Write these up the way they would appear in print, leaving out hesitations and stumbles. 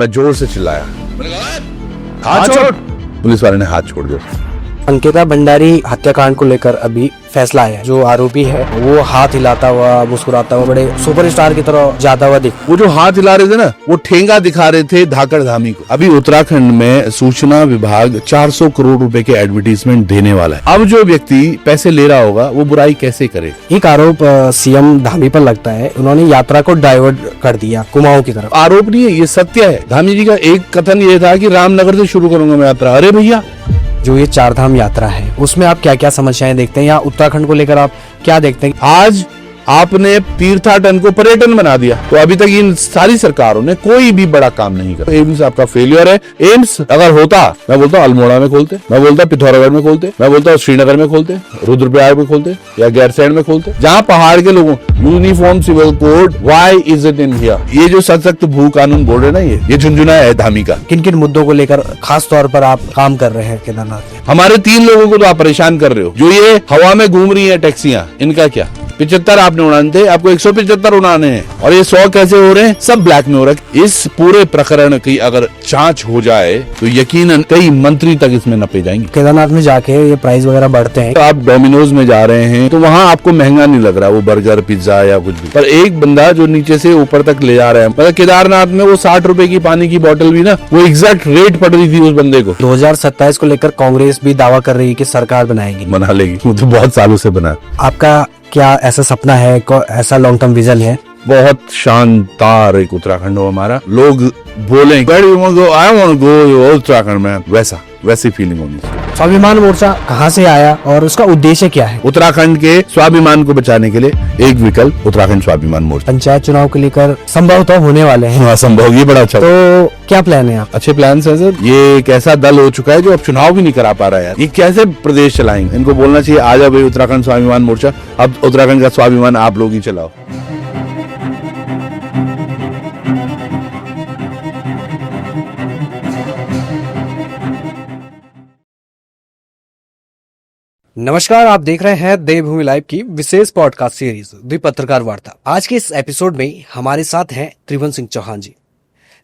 मैं जोर से चिल्लाया, मैंने कहा हाथ छोड़। पुलिस वाले ने हाथ छोड़ दिया। अंकिता भंडारी हत्याकांड को लेकर अभी फैसला आया है। जो आरोपी है वो हाथ हिलाता हुआ, मुस्कुराता हुआ, बड़े सुपरस्टार की तरह जाता हुआ दिख। वो जो हाथ हिला रहे थे ना, वो ठेंगा दिखा रहे थे धाकड़ धामी को। अभी उत्तराखंड में सूचना विभाग 400 करोड़ रुपए के एडवर्टीजमेंट देने वाला है। अब जो व्यक्ति पैसे ले रहा होगा वो बुराई कैसे करे। एक आरोप सीएम धामी पर लगता है, उन्होंने यात्रा को डाइवर्ट कर दिया कुमाऊं की तरफ। आरोप नहीं है, ये सत्य है। धामी जी का एक कथन ये था कि रामनगर से शुरू करूंगा मैं यात्रा। अरे भैया, जो ये चारधाम यात्रा है उसमें आप क्या क्या समस्याएं देखते हैं, या उत्तराखंड को लेकर आप क्या देखते हैं? आज आपने तीर्थाटन को पर्यटन बना दिया, तो अभी तक इन सारी सरकारों ने कोई भी बड़ा काम नहीं करा। एम्स आपका फेलियर है। एम्स अगर होता, मैं बोलता हूँ अल्मोड़ा में खोलते, मैं बोलता हूँ पिथौरागढ़ में खोलते, मैं बोलता हूँ श्रीनगर में खोलते, रुद्रप्रयाग में खोलते, या गैरसैंण में खोलते, जहाँ पहाड़ के लोगों। Uniform civil code, why is it in here? ये जो सशक्त भू कानून बोर्ड है ना, ये झुंझुना है धामी का। किन किन मुद्दों को लेकर खास तौर पर आप काम कर रहे हैं केदारनाथ में? हमारे 3 लोगों को तो आप परेशान कर रहे हो। जो ये हवा में घूम रही है टैक्सियां, इनका क्या? 75 आपने उड़ाने थे, आपको 175 उड़ाने हैं, और ये 100 कैसे हो रहे हैं? सब ब्लैक में हो रहा है। इस पूरे प्रकरण की अगर जांच हो जाए तो यकीनन कई मंत्री तक इसमें नपे जाएंगे। केदारनाथ में जाके ये प्राइस वगैरह बढ़ते हैं। तो आप डोमिनोज में जा रहे हैं तो वहां आपको महंगा नहीं लग रहा वो बर्गर पिज्जा या कुछ भी, पर एक बंदा जो नीचे से ऊपर तक ले जा रहा है, मतलब केदारनाथ में वो 60 रुपए की पानी की बोतल भी ना, वो एग्जैक्ट रेट पड़ रही थी उस बंदे को। 2027 को लेकर कांग्रेस भी दावा कर रही है कि सरकार बनाएगी। बना लेगी, वो तो बहुत सालों से बना। आपका क्या ऐसा सपना है, ऐसा लॉन्ग टर्म विजन है? बहुत शानदार एक उत्तराखंड हो हमारा। लोग बोले आई वांट गो उत्तराखंड में, वैसी फीलिंग होनी चाहिए। स्वाभिमान मोर्चा कहाँ से आया और उसका उद्देश्य क्या है? उत्तराखंड के स्वाभिमान को बचाने के लिए एक विकल्प उत्तराखंड स्वाभिमान मोर्चा। पंचायत चुनाव को लेकर संभव तो होने वाले हैं। संभव, ये बड़ा अच्छा। तो क्या प्लान है आप? अच्छे प्लान है सर। ये एक ऐसा दल हो चुका है जो अब चुनाव भी नहीं करा पा रहा है यार। ये कैसे प्रदेश चलाएंगे? इनको बोलना चाहिए आ जाओ भाई उत्तराखंड स्वाभिमान मोर्चा, अब उत्तराखंड का स्वाभिमान आप लोग ही चलाओ। नमस्कार, आप देख रहे हैं देवभूमि लाइव की विशेष पॉडकास्ट सीरीज द्विपत्रकार वार्ता। आज के इस एपिसोड में हमारे साथ हैं त्रिभुवन सिंह चौहान जी,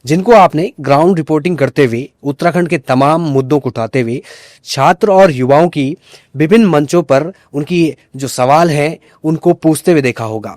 जिनको आपने ग्राउंड रिपोर्टिंग करते हुए उत्तराखंड के तमाम मुद्दों को उठाते हुए छात्र और युवाओं की विभिन्न मंचों पर उनकी जो सवाल हैं उनको पूछते हुए देखा होगा।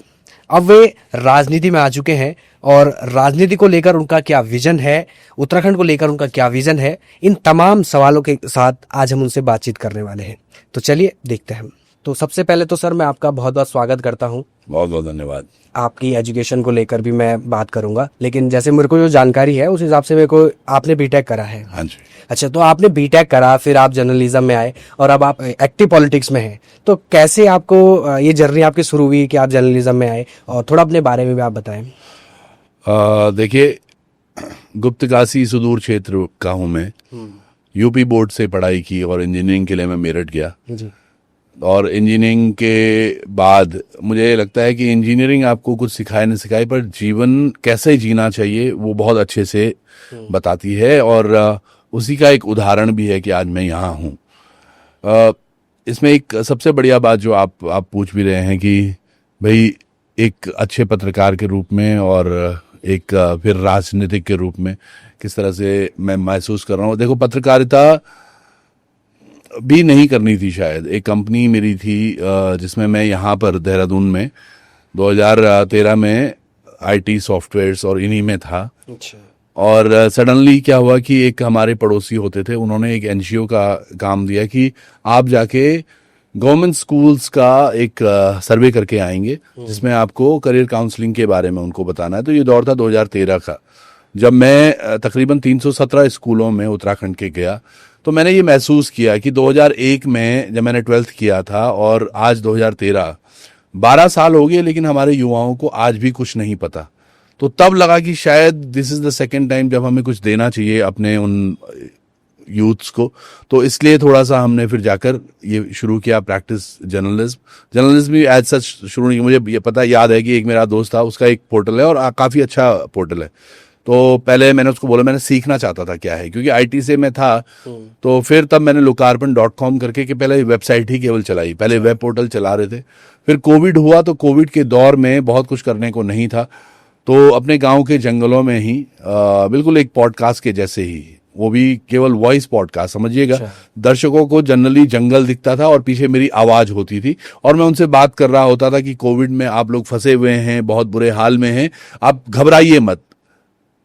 अब वे राजनीति में आ चुके हैं और राजनीति को लेकर उनका क्या विजन है, उत्तराखंड को लेकर उनका क्या विजन है, इन तमाम सवालों के साथ आज हम उनसे बातचीत करने वाले हैं। तो चलिए देखते हैं। तो सबसे पहले तो सर मैं आपका बहुत बहुत स्वागत करता हूं। बहुत बहुत धन्यवाद। आपकी एजुकेशन को लेकर भी मैं बात करूंगा, लेकिन जैसे मेरे को जो जानकारी है उस हिसाब से मेरे को आपने बीटेक करा है। हाँ जी। अच्छा, तो आपने बीटेक करा, फिर आप जर्नलिज्म में आए और अब आप एक्टिव पॉलिटिक्स में हैं। तो कैसे आपको ये जर्नी आपकी शुरू हुई कि आप जर्नलिज्म में आए, और थोड़ा अपने बारे में भी आप बताएं। देखिए, गुप्तकाशी सुदूर क्षेत्र का हूँ मैं। यूपी बोर्ड से पढ़ाई की और इंजीनियरिंग के लिए मैं मेरठ गया जी। और इंजीनियरिंग के बाद मुझे लगता है कि इंजीनियरिंग आपको कुछ सिखाए न सिखाए, पर जीवन कैसे जीना चाहिए वो बहुत अच्छे से बताती है, और उसी का एक उदाहरण भी है कि आज मैं यहाँ हूँ। इसमें एक सबसे बढ़िया बात जो आप पूछ भी रहे हैं कि भाई एक अच्छे पत्रकार के रूप में और एक फिर राजनीतिक के रूप में किस तरह से मैं महसूस कर रहा हूँ। देखो, पत्रकारिता भी नहीं करनी थी शायद। एक कंपनी मेरी थी जिसमें मैं यहाँ पर देहरादून में 2013 में आईटी सॉफ्टवेयर्स और इन्हीं में था। अच्छा। और सडनली क्या हुआ कि एक हमारे पड़ोसी होते थे, उन्होंने एक एनजीओ का काम दिया कि आप जाके गवर्नमेंट स्कूल्स का एक सर्वे करके आएंगे जिसमें आपको करियर काउंसलिंग के बारे में उनको बताना है। तो ये दौर था 2013 का, जब मैं तकरीबन 317 स्कूलों में उत्तराखंड के गया। तो मैंने ये महसूस किया कि 2001 में जब मैंने 12th किया था और आज 2013, 12 साल हो गए, लेकिन हमारे युवाओं को आज भी कुछ नहीं पता। तो तब लगा कि शायद this is the second time जब हमें कुछ देना चाहिए अपने उन यूथ्स को। तो इसलिए थोड़ा सा हमने फिर जाकर ये शुरू किया प्रैक्टिस जर्नलिज्म भी एज सच शुरू नहीं। मुझे ये पता याद है कि एक मेरा दोस्त था, उसका एक पोर्टल है और काफ़ी अच्छा पोर्टल है। तो पहले मैंने उसको बोला, मैंने सीखना चाहता था क्या है, क्योंकि आईटी से मैं था। तो फिर तब मैंने lokarpan.com करके कि पहले वेबसाइट ही केवल चलाई, पहले वेब पोर्टल चला रहे थे। फिर कोविड हुआ, तो कोविड के दौर में बहुत कुछ करने को नहीं था, तो अपने गांव के जंगलों में ही बिल्कुल एक पॉडकास्ट के जैसे ही, वो भी केवल वॉइस पॉडकास्ट समझिएगा। अच्छा। दर्शकों को जनरली जंगल दिखता था और पीछे मेरी आवाज होती थी और मैं उनसे बात कर रहा होता था कि कोविड में आप लोग फंसे हुए हैं, बहुत बुरे हाल में हैं, आप घबराइए मत,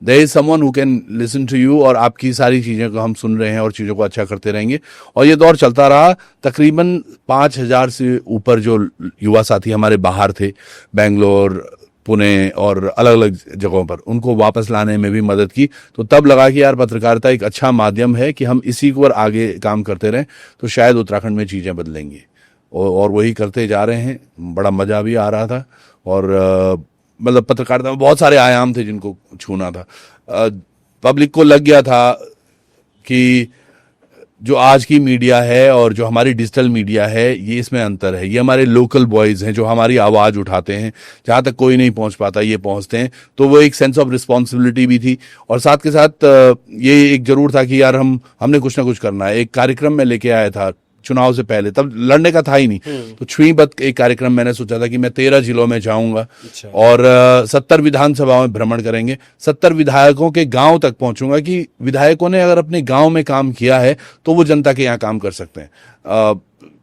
there is someone who can listen to you, और आपकी सारी चीज़ें को हम सुन रहे हैं और चीज़ों को अच्छा करते रहेंगे। और ये दौर चलता रहा। तकरीबन 5,000 से ऊपर जो युवा साथी हमारे बाहर थे, बेंगलोर, पुणे और अलग अलग जगहों पर, उनको वापस लाने में भी मदद की। तो तब लगा कि यार पत्रकारिता एक अच्छा माध्यम है कि हम इसी पर आगे काम करते रहें तो शायद उत्तराखंड में चीज़ें बदलेंगी, और वही करते जा रहे हैं। बड़ा मज़ा भी आ रहा था और मतलब पत्रकारिता में बहुत सारे आयाम थे जिनको छूना था। पब्लिक को लग गया था कि जो आज की मीडिया है और जो हमारी डिजिटल मीडिया है, ये इसमें अंतर है। ये हमारे लोकल बॉयज़ हैं जो हमारी आवाज़ उठाते हैं, जहाँ तक कोई नहीं पहुँच पाता ये पहुँचते हैं। तो वो एक सेंस ऑफ रिस्पॉन्सिबिलिटी भी थी और साथ के साथ ये एक जरूर था कि यार हमने कुछ ना कुछ करना है। एक कार्यक्रम में लेके आया था चुनाव से पहले, तब लड़ने का था ही नहीं, तो छुई बत एक कार्यक्रम मैंने सोचा था कि मैं 13 जिलों में जाऊंगा। अच्छा। और 70 विधानसभाओं में भ्रमण करेंगे, 70 विधायकों के गांव तक पहुंचूंगा कि विधायकों ने अगर अपने गांव में काम किया है तो वो जनता के यहाँ काम कर सकते हैं।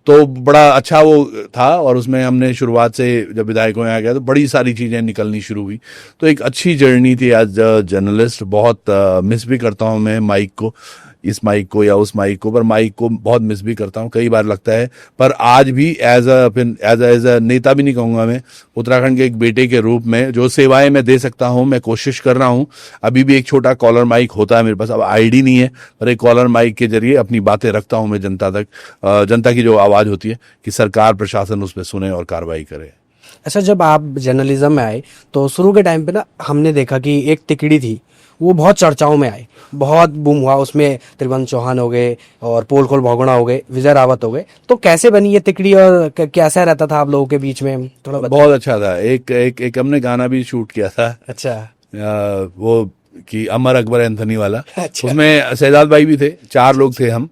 तो बड़ा अच्छा वो था और उसमें हमने शुरुआत से जब विधायकों में आ गया तो बड़ी सारी चीज़ें निकलनी शुरू हुई। तो एक अच्छी जर्नी थी एज अ जर्नलिस्ट। बहुत मिस भी करता हूँ मैं माइक को, इस माइक को या उस माइक को, पर माइक को बहुत मिस भी करता हूँ, कई बार लगता है। पर आज भी एज अ नेता भी नहीं कहूँगा मैं, उत्तराखंड के एक बेटे के रूप में जो सेवाएं मैं दे सकता हूँ मैं कोशिश कर रहा हूँ। अभी भी एक छोटा कॉलर माइक होता है मेरे पास, अब आईडी नहीं है, पर एक कॉलर माइक के जरिए अपनी बातें रखता हूँ मैं जनता तक। जनता की जो आवाज़ होती है कि सरकार प्रशासन उस पर सुने और कार्रवाई करे। अच्छा, जब आप जर्नलिज्म में आए तो शुरू के टाइम पे ना हमने देखा कि एक तिकड़ी थी, वो बहुत चर्चाओं में आई, बहुत बूम हुआ, उसमें त्रिवंश चौहान हो गए और पोलखोल बहुगुणा हो गए, विजय रावत हो गए। तो कैसे बनी ये तिकड़ी और कैसा रहता था आप लोगों के बीच में, थोड़ा बताइए। बहुत अच्छा था। एक हमने गाना भी शूट किया था। अच्छा। वो कि अमर अकबर एंथनी वाला। अच्छा। उसमें शहजाद भाई भी थे, 4 लोग थे हम,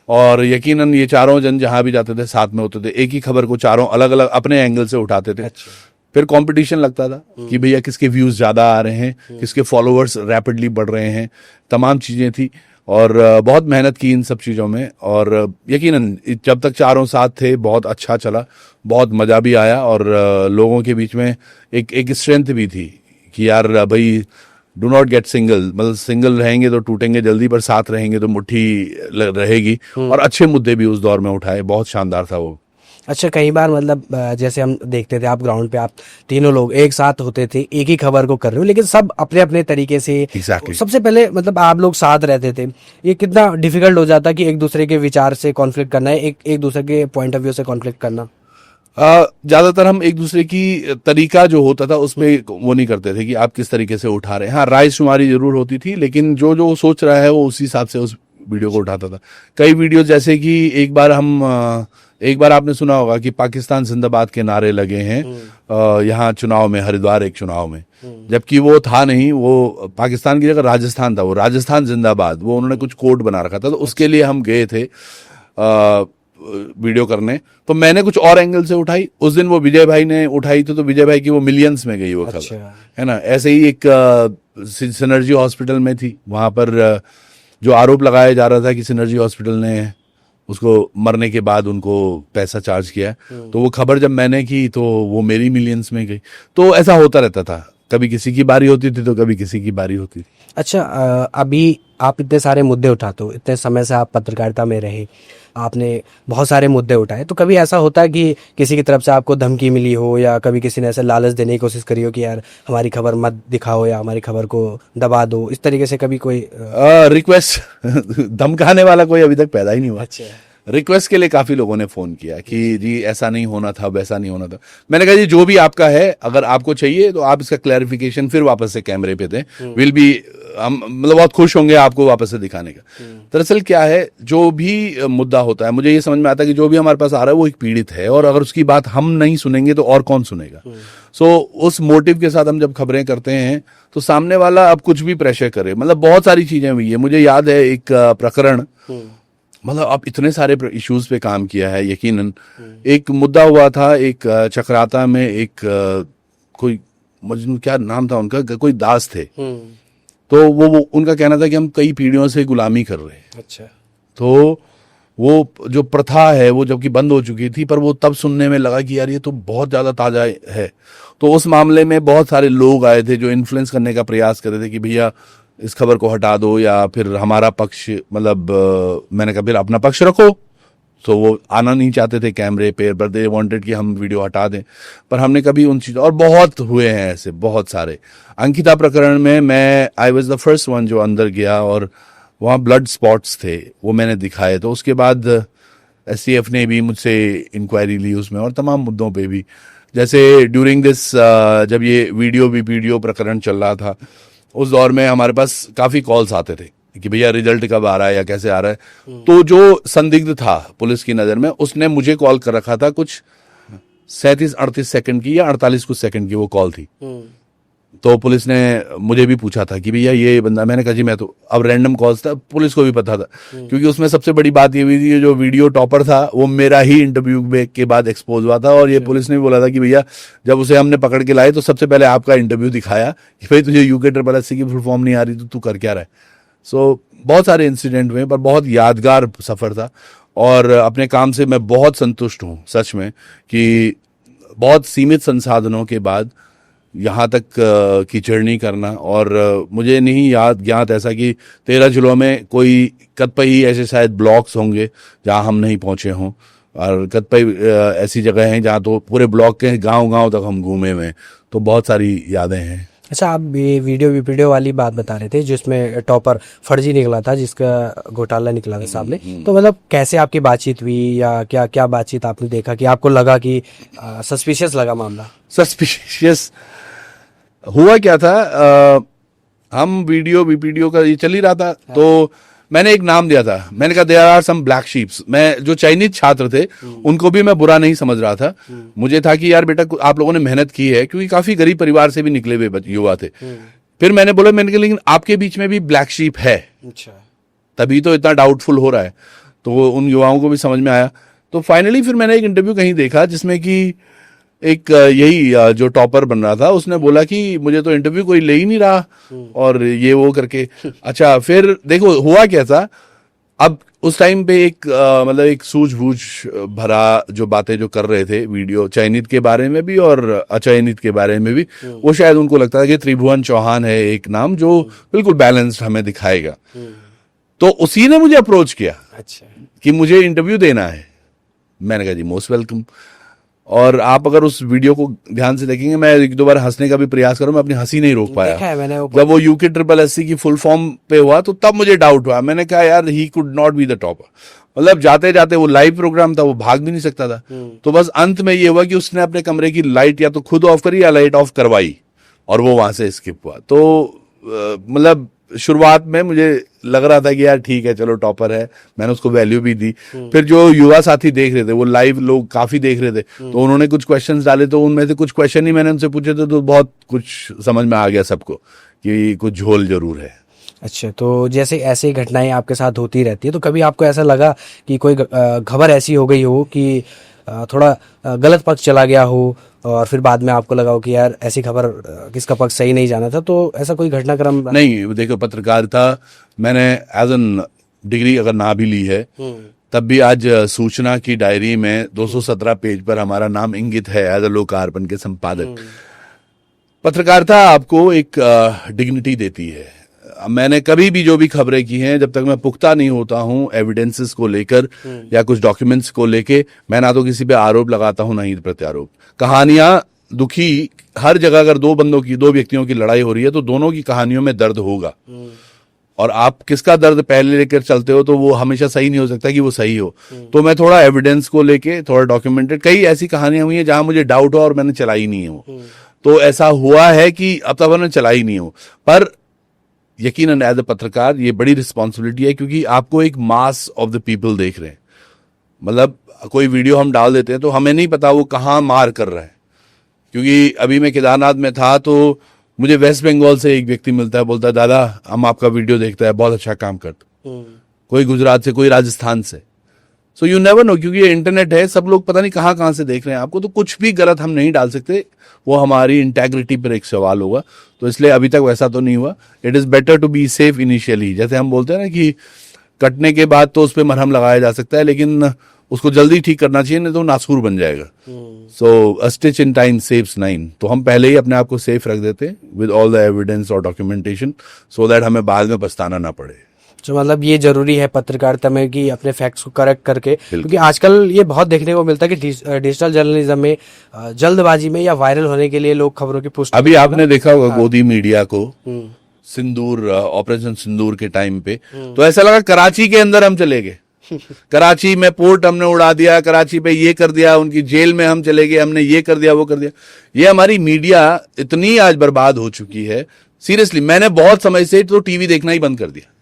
और यकीनन ये चारों जन जहां भी जाते थे साथ में होते थे। एक ही खबर को चारों अलग अलग अपने एंगल से उठाते थे। अच्छा। फिर कंपटीशन लगता था कि भैया किसके व्यूज ज्यादा आ रहे हैं, किसके फॉलोअर्स रैपिडली बढ़ रहे हैं, तमाम चीजें थी। और बहुत मेहनत की इन सब चीज़ों में, और यकीनन जब तक चारों साथ थे बहुत अच्छा चला, बहुत मज़ा भी आया। और लोगों के बीच में एक स्ट्रेंथ भी थी कि यार भाई डू नॉट गेट सिंगल, मतलब सिंगल रहेंगे तो टूटेंगे जल्दी, पर साथ रहेंगे तो मुट्ठी रहेगी। और अच्छे मुद्दे भी उस दौर में उठाए, बहुत शानदार था वो। अच्छा, कई बार मतलब जैसे हम देखते थे आप ग्राउंड पे, आप तीनों लोग एक साथ होते थे, एक ही खबर को कर रहे हो, लेकिन सब अपने अपने तरीके से। Exactly. सबसे पहले मतलब आप लोग साथ रहते थे, ये कितना डिफिकल्ट हो जाता कि एक दूसरे के विचार से कॉन्फ्लिक्ट करना है, एक दूसरे के पॉइंट ऑफ व्यू से कॉन्फ्लिक्ट करना। ज्यादातर हम एक दूसरे की तरीका जो होता था उसमें वो नहीं करते थे कि आप किस तरीके से उठा रहे हैं। हाँ, राय शुमारी जरूर होती थी, लेकिन जो जो सोच रहा है वो उसी हिसाब से उस वीडियो को उठाता था। कई वीडियो जैसे कि एक बार आपने सुना होगा कि पाकिस्तान जिंदाबाद के नारे लगे हैं यहाँ चुनाव में, हरिद्वार एक चुनाव में, जबकि वो था नहीं, वो पाकिस्तान की जगह राजस्थान था, वो राजस्थान जिंदाबाद, वो उन्होंने कुछ कोड बना रखा था। तो उसके लिए हम गए थे वीडियो करने, तो मैंने कुछ और एंगल से उठाई। उस दिन वो विजय भाई ने उठाई थी, तो विजय भाई की वो मिलियंस में गई वो खबर। अच्छा। है ना। ऐसे ही एक सिनर्जी हॉस्पिटल में थी, वहां पर जो आरोप लगाया जा रहा था कि सिनर्जी हॉस्पिटल ने उसको मरने के बाद उनको पैसा चार्ज किया, तो वो खबर जब मैंने की तो वो मेरी मिलियंस में गई। तो ऐसा होता रहता था, कभी किसी की बारी होती थी तो कभी किसी की बारी होती थी। अच्छा, अभी आप इतने सारे मुद्दे उठाते हो, इतने समय से आप पत्रकारिता में रहे, आपने बहुत सारे मुद्दे उठाए, तो कभी ऐसा होता है कि किसी की तरफ से आपको धमकी मिली हो, या कभी किसी ने ऐसे लालच देने की कोशिश करी हो कि यार हमारी खबर मत दिखाओ या हमारी खबर को दबा दो, इस तरीके से कभी कोई रिक्वेस्ट धमकाने वाला कोई अभी तक पैदा ही नहीं हुआ। अच्छा। रिक्वेस्ट के लिए काफी लोगों ने फोन किया कि जी ऐसा नहीं होना था, वैसा नहीं होना था। मैंने कहा जी जो भी आपका है, अगर आपको चाहिए तो आप इसका क्लैरिफिकेशन फिर वापस से कैमरे पे दें, विल बी, हम मतलब बहुत खुश होंगे आपको वापस से दिखाने का। दरअसल क्या है, जो भी मुद्दा होता है, मुझे ये समझ में आता है कि जो भी हमारे पास आ रहा है वो एक पीड़ित है, और अगर उसकी बात हम नहीं सुनेंगे तो और कौन सुनेगा। सो उस मोटिव के साथ हम जब खबरें करते हैं तो सामने वाला अब कुछ भी प्रेशर करे, मतलब बहुत सारी चीजें हुई है। मुझे याद है एक प्रकरण, मतलब अब इतने सारे इश्यूज पे काम किया है यकीनन। एक मुद्दा हुआ था, एक चक्राता में एक कोई मजनू क्या नाम था उनका, कोई दास थे। तो वो उनका कहना था कि हम कई पीढ़ियों से गुलामी कर रहे हैं। अच्छा। तो वो जो प्रथा है वो जबकि बंद हो चुकी थी, पर वो तब सुनने में लगा कि यार ये तो बहुत ज़्यादा ताज़ा है। तो उस मामले में बहुत सारे लोग आए थे जो इन्फ्लुएंस करने का प्रयास कर रहे थे कि भैया इस खबर को हटा दो या फिर हमारा पक्ष, मतलब मैंने कहा फिर अपना पक्ष रखो। तो वो आना नहीं चाहते थे कैमरे पे, बट दे वांटेड कि हम वीडियो हटा दें। पर हमने कभी उन चीज़ों, और बहुत हुए हैं ऐसे बहुत सारे। अंकिता प्रकरण में मैं I was the first one जो अंदर गया और वहाँ ब्लड स्पॉट्स थे, वो मैंने दिखाए। तो उसके बाद एसटीएफ ने भी मुझसे इंक्वायरी ली उसमें, और तमाम मुद्दों पे भी। जैसे ड्यूरिंग दिस जब ये वीडियो प्रकरण चल रहा था, उस दौर में हमारे पास काफ़ी कॉल्स आते थे कि भैया रिजल्ट कब आ रहा है या कैसे आ रहा है। तो जो संदिग्ध था पुलिस की नज़र में, उसने मुझे कॉल कर रखा था, कुछ 37-38 सेकंड की या 48 कुछ सेकंड की वो कॉल थी। तो पुलिस ने मुझे भी पूछा था कि भैया ये बंदा, मैंने कहा जी मैं तो, अब रैंडम कॉल्स था, पुलिस को भी पता था। क्योंकि उसमें सबसे बड़ी बात ये हुई थी, जो वीडियो टॉपर था वो मेरा ही इंटरव्यू के बाद एक्सपोज हुआ था। और ये पुलिस ने भी बोला था कि भैया जब उसे हमने पकड़ के लाए तो सबसे पहले आपका इंटरव्यू दिखाया कि भाई तुझे UK SSC की फुल फॉर्म नहीं आ रही तो तू कर क्या रहा है। सो बहुत सारे इंसिडेंट हुए, पर बहुत यादगार सफ़र था। और अपने काम से मैं बहुत संतुष्ट हूँ सच में, कि बहुत सीमित संसाधनों के बाद यहाँ तक की जर्नी करना। और मुझे नहीं ज्ञात ऐसा कि 13 जिलों में कोई कतपई ऐसे शायद ब्लॉक्स होंगे जहाँ हम नहीं पहुँचे हों, और कतपई ऐसी जगह हैं जहाँ तो पूरे ब्लॉक के गांव तक हम घूमे हुए हैं। तो बहुत सारी यादें हैं। अच्छा, आप ये वीडियो वाली बात बता रहे थे जिसमें टॉपर फर्जी निकला था, जिसका घोटाला निकला था सामने। तो मतलब कैसे आपकी बातचीत हुई, या क्या क्या बातचीत आपने देखा कि आपको लगा कि सस्पिशियस लगा मामला? सस्पिशियस हुआ क्या था, हम वीडियो का ये चल ही रहा था। तो मैंने एक नाम दिया था, मैंने कहा there are some black sheeps. मैं जो चाइनीज छात्र थे उनको भी मैं बुरा नहीं समझ रहा था। मुझे था कि यार बेटा आप लोगों ने मेहनत की है, क्योंकि काफी गरीब परिवार से भी निकले हुए युवा थे। फिर मैंने बोला, मैंने कहा लेकिन आपके बीच में भी ब्लैक शीप है। अच्छा। तभी तो इतना डाउटफुल हो रहा है। तो उन युवाओं को भी समझ में आया। तो फाइनली फिर मैंने एक इंटरव्यू कहीं देखा जिसमें कि एक यही जो टॉपर बन रहा था उसने बोला कि मुझे तो इंटरव्यू कोई ले ही नहीं रहा, और ये वो करके। अच्छा, फिर देखो हुआ क्या था। अब उस टाइम पे एक मतलब एक सूझबूझ भरा जो बातें जो कर रहे थे वीडियो, चयनित के बारे में भी और अचयनित के बारे में भी, वो शायद उनको लगता था कि त्रिभुवन चौहान है एक नाम जो बिल्कुल बैलेंस्ड हमें दिखाएगा। तो उसी ने मुझे अप्रोच किया। अच्छा। कि मुझे इंटरव्यू देना है। मैंने कहा जी मोस्ट वेलकम। और आप अगर उस वीडियो को ध्यान से देखेंगे, मैं एक दो बार हंसने का भी प्रयास करूं, मैं अपनी हंसी नहीं रोक पाया। देखा है मैंने जब वो UK SSC की फुल फॉर्म पे हुआ तो तब मुझे डाउट हुआ। मैंने कहा यार he could not be the topper. मतलब जाते जाते, वो लाइव प्रोग्राम था, वो भाग भी नहीं सकता था। तो बस अंत में ये हुआ कि उसने अपने कमरे की लाइट या तो खुद ऑफ करी या लाइट ऑफ करवाई, और वो वहां से स्किप हुआ। तो मतलब शुरुआत में मुझे लग रहा था कि यार ठीक है, चलो टॉपर है, मैंने उसको वैल्यू भी दी। फिर जो युवा साथी देख रहे थे, वो लाइव लोग काफी देख रहे थे, तो उन्होंने कुछ क्वेश्चंस डाले, तो उनमें से कुछ क्वेश्चन ही मैंने उनसे पूछे थे, तो बहुत कुछ समझ में आ गया सबको कि कुछ झोल जरूर है। अच्छा, तो जैसे ऐसी घटनाएं आपके साथ होती रहती है, तो कभी आपको ऐसा लगा कि कोई खबर ऐसी हो गई हो कि थोड़ा गलत पक्ष चला गया हो, और फिर बाद में आपको लगा हो कि यार ऐसी खबर किसका पक्ष सही नहीं जाना था? तो ऐसा कोई घटनाक्रम? नहीं, देखो पत्रकारिता मैंने एज एन डिग्री अगर ना भी ली है, तब भी आज सूचना की डायरी में 217 पेज पर हमारा नाम इंगित है एज अ लोकार्पण के संपादक। पत्रकारिता आपको एक डिग्निटी देती है। मैंने कभी भी जो भी खबरें की हैं, जब तक मैं पुख्ता नहीं होता हूं एविडेंसेस को लेकर या कुछ डॉक्यूमेंट्स को लेके, मैं ना तो किसी पे आरोप लगाता हूं ना ही प्रत्यारोप। कहानियां दुखी, हर जगह अगर दो व्यक्तियों की लड़ाई हो रही है तो दोनों की कहानियों में दर्द होगा, और आप किसका दर्द पहले लेकर चलते हो तो वो हमेशा सही नहीं हो सकता कि वो सही हो। तो मैं थोड़ा एविडेंस को लेके थोड़ा डॉक्यूमेंटेड, कई ऐसी कहानियां हुई हैं जहां मुझे डाउट हो और मैंने चलाई नहीं हो। तो ऐसा हुआ है कि अब तक मैंने चलाई नहीं हो, पर यकीनन एज ए पत्रकार ये बड़ी रिस्पॉन्सिबिलिटी है, क्योंकि आपको एक मास ऑफ द पीपल देख रहे हैं। मतलब कोई वीडियो हम डाल देते हैं तो हमें नहीं पता वो कहाँ मार कर रहा है। क्योंकि अभी मैं केदारनाथ में था तो मुझे वेस्ट बंगाल से एक व्यक्ति मिलता है, बोलता है दादा हम आपका वीडियो देखता है, बहुत अच्छा काम करते। कोई गुजरात से, कोई राजस्थान से। सो यू नेवर नो, क्योंकि ये इंटरनेट है, सब लोग पता नहीं कहाँ कहाँ से देख रहे हैं आपको, तो कुछ भी गलत हम नहीं डाल सकते, वो हमारी इंटेग्रिटी पर एक सवाल होगा। तो इसलिए अभी तक वैसा तो नहीं हुआ। It is better to be safe initially. जैसे हम बोलते हैं ना कि कटने के बाद तो उस पर मरहम लगाया जा सकता है, लेकिन उसको जल्दी ठीक करना चाहिए, नहीं तो नासूर बन जाएगा। So a stitch in time saves 9। तो हम पहले ही अपने आप को सेफ रख देते विद ऑल द एविडेंस और डॉक्यूमेंटेशन, सो दैट हमें बाद में पछताना ना पड़े। तो मतलब ये जरूरी है पत्रकारिता में कि अपने फैक्ट्स को करेक्ट करके, क्योंकि आजकल ये बहुत देखने को मिलता है कि डिजिटल जर्नलिज्म में जल्दबाजी में या वायरल होने के लिए लोग खबरों की पुष्टि। अभी आपने देखा होगा गोदी मीडिया को सिंदूर, ऑपरेशन सिंदूर के टाइम पे, तो ऐसा लगा कराची के अंदर हम चले गए। कराची में पोर्ट हमने उड़ा दिया, कराची पे ये कर दिया, उनकी जेल में हम चले गए, हमने ये कर दिया, वो कर दिया। ये हमारी मीडिया इतनी आज बर्बाद हो चुकी है। सीरियसली, मैंने बहुत समय से तो टीवी देखना ही बंद कर दिया।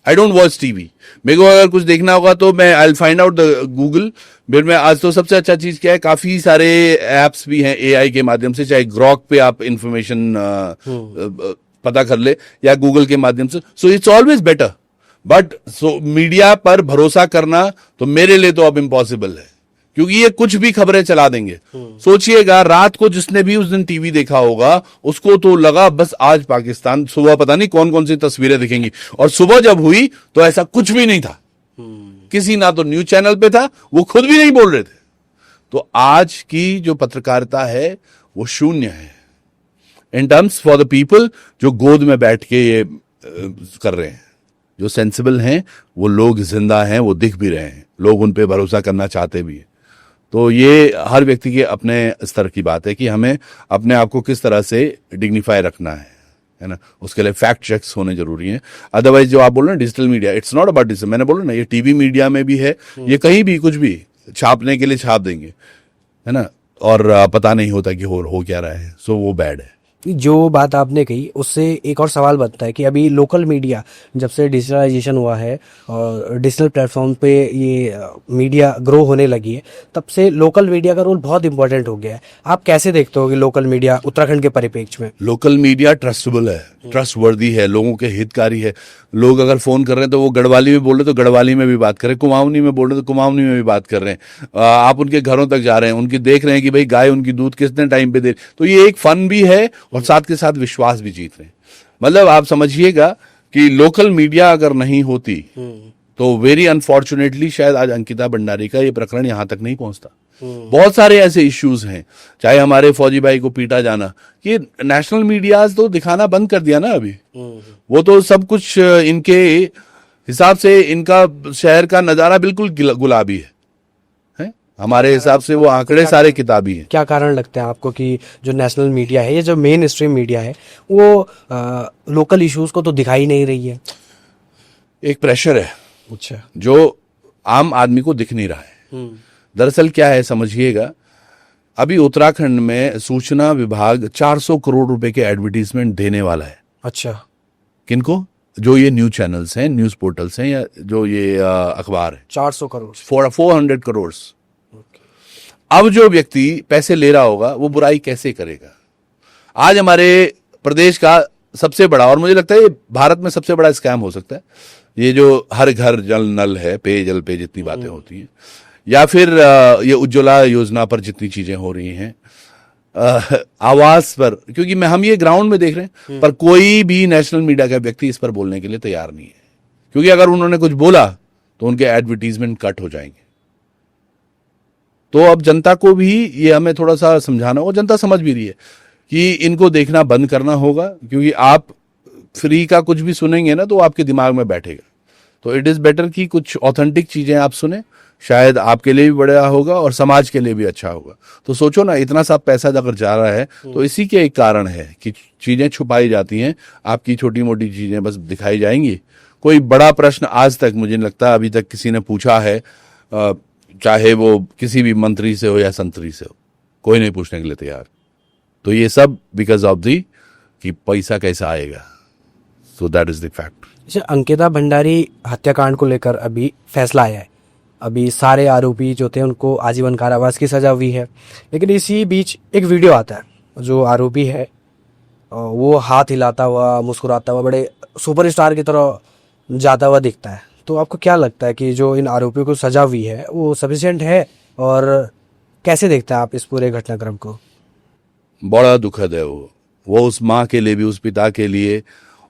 I don't watch TV. मेरे को अगर कुछ देखना होगा तो मैं I will find out the Google. फिर मैं आज तो सबसे अच्छा चीज क्या है, काफी सारे एप्स भी हैं एआई के माध्यम से, चाहे ग्रॉक पे आप इंफॉर्मेशन पता कर ले या गूगल के माध्यम से। So it's always better. But so media पर भरोसा करना तो मेरे लिए तो अब इम्पॉसिबल है, क्योंकि ये कुछ भी खबरें चला देंगे। सोचिएगा, रात को जिसने भी उस दिन टीवी देखा होगा उसको तो लगा बस आज पाकिस्तान, सुबह पता नहीं कौन कौन सी तस्वीरें दिखेंगी, और सुबह जब हुई तो ऐसा कुछ भी नहीं था। किसी ना तो न्यूज चैनल पे था, वो खुद भी नहीं बोल रहे थे। तो आज की जो पत्रकारिता है वो शून्य है in terms for the people जो गोद में बैठ के ये कर रहे हैं। जो सेंसिबल हैं वो लोग जिंदा हैं, वो दिख भी रहे हैं, लोग उन पे भरोसा करना चाहते भी हैं। तो ये हर व्यक्ति के अपने स्तर की बात है कि हमें अपने आप को किस तरह से डिग्निफाई रखना है ना। उसके लिए फैक्ट चेक्स होने जरूरी हैं। अदरवाइज जो आप बोल रहे हैं digital media, it's not about digital, मैंने बोला ना, ये टीवी मीडिया में भी है, ये कहीं भी कुछ भी छापने के लिए छाप देंगे, है ना, और पता नहीं होता कि हो क्या रहा है। सो वो बैड है। जो बात आपने कही उससे एक और सवाल बनता है कि अभी लोकल मीडिया जब से डिजिटलाइजेशन हुआ है और डिजिटल प्लेटफॉर्म पे ये मीडिया ग्रो होने लगी है, तब से लोकल मीडिया का रोल बहुत इंपॉर्टेंट हो गया है। आप कैसे देखते हो कि लोकल मीडिया उत्तराखंड के परिप्रेक्ष्य में? लोकल मीडिया ट्रस्टेबल है, ट्रस्ट वर्दी है, लोगों के हितकारी है। लोग अगर फोन कर रहे हैं तो वो गढ़वाली में बोल रहे तो गढ़वाली में भी बात कर रहे हैं, कुमाऊनी में बोल रहे तो कुमाऊनी में भी बात कर रहे हैं। आप उनके घरों तक जा रहे हैं, उनकी देख रहे हैं कि भाई गाय उनकी दूध कितने टाइम पे दे, तो ये एक फन भी है और साथ के साथ विश्वास भी जीत रहे हैं। मतलब आप समझिएगा कि लोकल मीडिया अगर नहीं होती तो वेरी अनफॉर्चुनेटली शायद आज अंकिता भंडारी का ये प्रकरण यहां तक नहीं पहुंचता। बहुत सारे ऐसे इश्यूज हैं, चाहे हमारे फौजी भाई को पीटा जाना, कि नेशनल मीडियाज तो दिखाना बंद कर दिया ना अभी। वो तो सब कुछ इनके हिसाब से, इनका शहर का नजारा बिल्कुल गुलाबी है। हमारे हिसाब से वो आंकड़े सारे किताबी हैं। क्या कारण लगता है आपको कि जो नेशनल मीडिया है, ये जो मेन स्ट्रीम मीडिया है, वो लोकल इश्यूज को तो दिखाई नहीं रही है? एक प्रेशर है, अच्छा, जो आम आदमी को दिख नहीं रहा है। दरअसल क्या है समझिएगा, अभी उत्तराखंड में सूचना विभाग 400 करोड़ रुपए के एडवर्टीजमेंट देने वाला है। अच्छा, किनको? जो ये न्यूज चैनल्स हैं, न्यूज पोर्टल्स हैं, या जो ये अखबार है। 400 करोड़ 400 करोड़। अब जो व्यक्ति पैसे ले रहा होगा वो बुराई कैसे करेगा? आज हमारे प्रदेश का सबसे बड़ा, और मुझे लगता है ये भारत में सबसे बड़ा स्कैम हो सकता है, ये जो हर घर जल नल है, पेयजल पे जितनी बातें होती हैं, या फिर ये उज्ज्वला योजना पर जितनी चीजें हो रही हैं, आवास पर, क्योंकि हम ये ग्राउंड में देख रहे हैं, पर कोई भी नेशनल मीडिया का व्यक्ति इस पर बोलने के लिए तैयार नहीं है, क्योंकि अगर उन्होंने कुछ बोला तो उनके एडवर्टीजमेंट कट हो जाएंगे। तो अब जनता को भी ये हमें थोड़ा सा समझाना होगा, जनता समझ भी रही है कि इनको देखना बंद करना होगा, क्योंकि आप फ्री का कुछ भी सुनेंगे ना तो आपके दिमाग में बैठेगा। तो इट इज़ बेटर कि कुछ ऑथेंटिक चीज़ें आप सुने, शायद आपके लिए भी बढ़िया होगा और समाज के लिए भी अच्छा होगा। तो सोचो ना, इतना सा पैसा अगर जा रहा है तो इसी के एक कारण है कि चीज़ें छुपाई जाती हैं, आपकी छोटी मोटी चीज़ें बस दिखाई जाएंगी। कोई बड़ा प्रश्न आज तक मुझे नहीं लगता अभी तक किसी ने पूछा है, चाहे वो किसी भी मंत्री से हो या संतरी से हो, कोई नहीं पूछने के लिए तैयार। तो ये सब बिकॉज ऑफ दी कि पैसा कैसा आएगा। So that is the fact. अच्छा, अंकिता भंडारी हत्याकांड को लेकर अभी फैसला आया है। अभी सारे आरोपी जो थे उनको आजीवन कारावास की सजा हुई है, लेकिन इसी बीच एक वीडियो आता है, जो आरोपी है वो हाथ हिलाता हुआ, मुस्कुराता हुआ, बड़े सुपरस्टार की तरह जाता हुआ दिखता है। तो आपको क्या लगता है कि जो इन आरोपियों को सजा हुई है वो सफिशिएंट है, और कैसे देखते हैं आप इस पूरे घटनाक्रम को? बड़ा दुखद है वो उस माँ के लिए भी, उस पिता के लिए,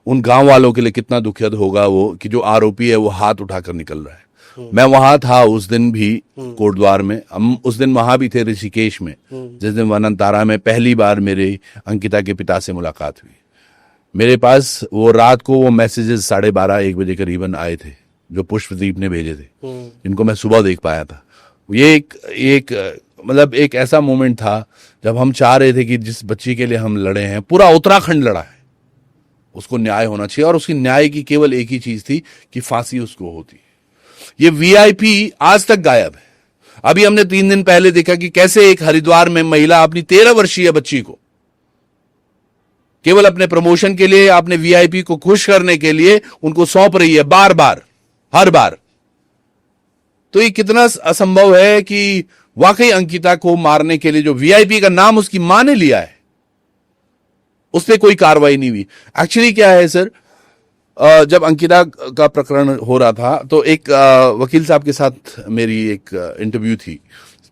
उन गांव वालों के लिए कितना दुखद होगा वो कि जो आरोपी है वो हाथ उठाकर निकल रहा है। मैं वहां था उस दिन भी कोटद्वार में, हम उस दिन वहां भी थे ऋषिकेश में, जिस दिन वनंतारा में पहली बार मेरे अंकिता के पिता से मुलाकात हुई। मेरे पास वो रात को वो मैसेजेस 12:30-1 बजे करीबन आए थे जो पुष्पदीप ने भेजे थे, जिनको मैं सुबह देख पाया था। ये एक मतलब एक ऐसा मोमेंट था जब हम चाह रहे थे कि जिस बच्ची के लिए हम लड़े हैं, पूरा उत्तराखंड लड़ा है, उसको न्याय होना चाहिए, और उसकी न्याय की केवल एक ही चीज थी कि फांसी उसको होती। ये वीआईपी आज तक गायब है। अभी हमने 3 दिन पहले देखा कि कैसे एक हरिद्वार में महिला अपनी 13 वर्षीय बच्ची को केवल अपने प्रमोशन के लिए, अपने वीआईपी को खुश करने के लिए उनको सौंप रही है बार बार, हर बार। तो ये कितना असंभव है कि वाकई अंकिता को मारने के लिए जो वीआईपी का नाम उसकी मां ने लिया है, उस पर कोई कार्रवाई नहीं हुई। एक्चुअली क्या है सर, जब अंकिता का प्रकरण हो रहा था तो एक वकील साहब के साथ मेरी एक इंटरव्यू थी,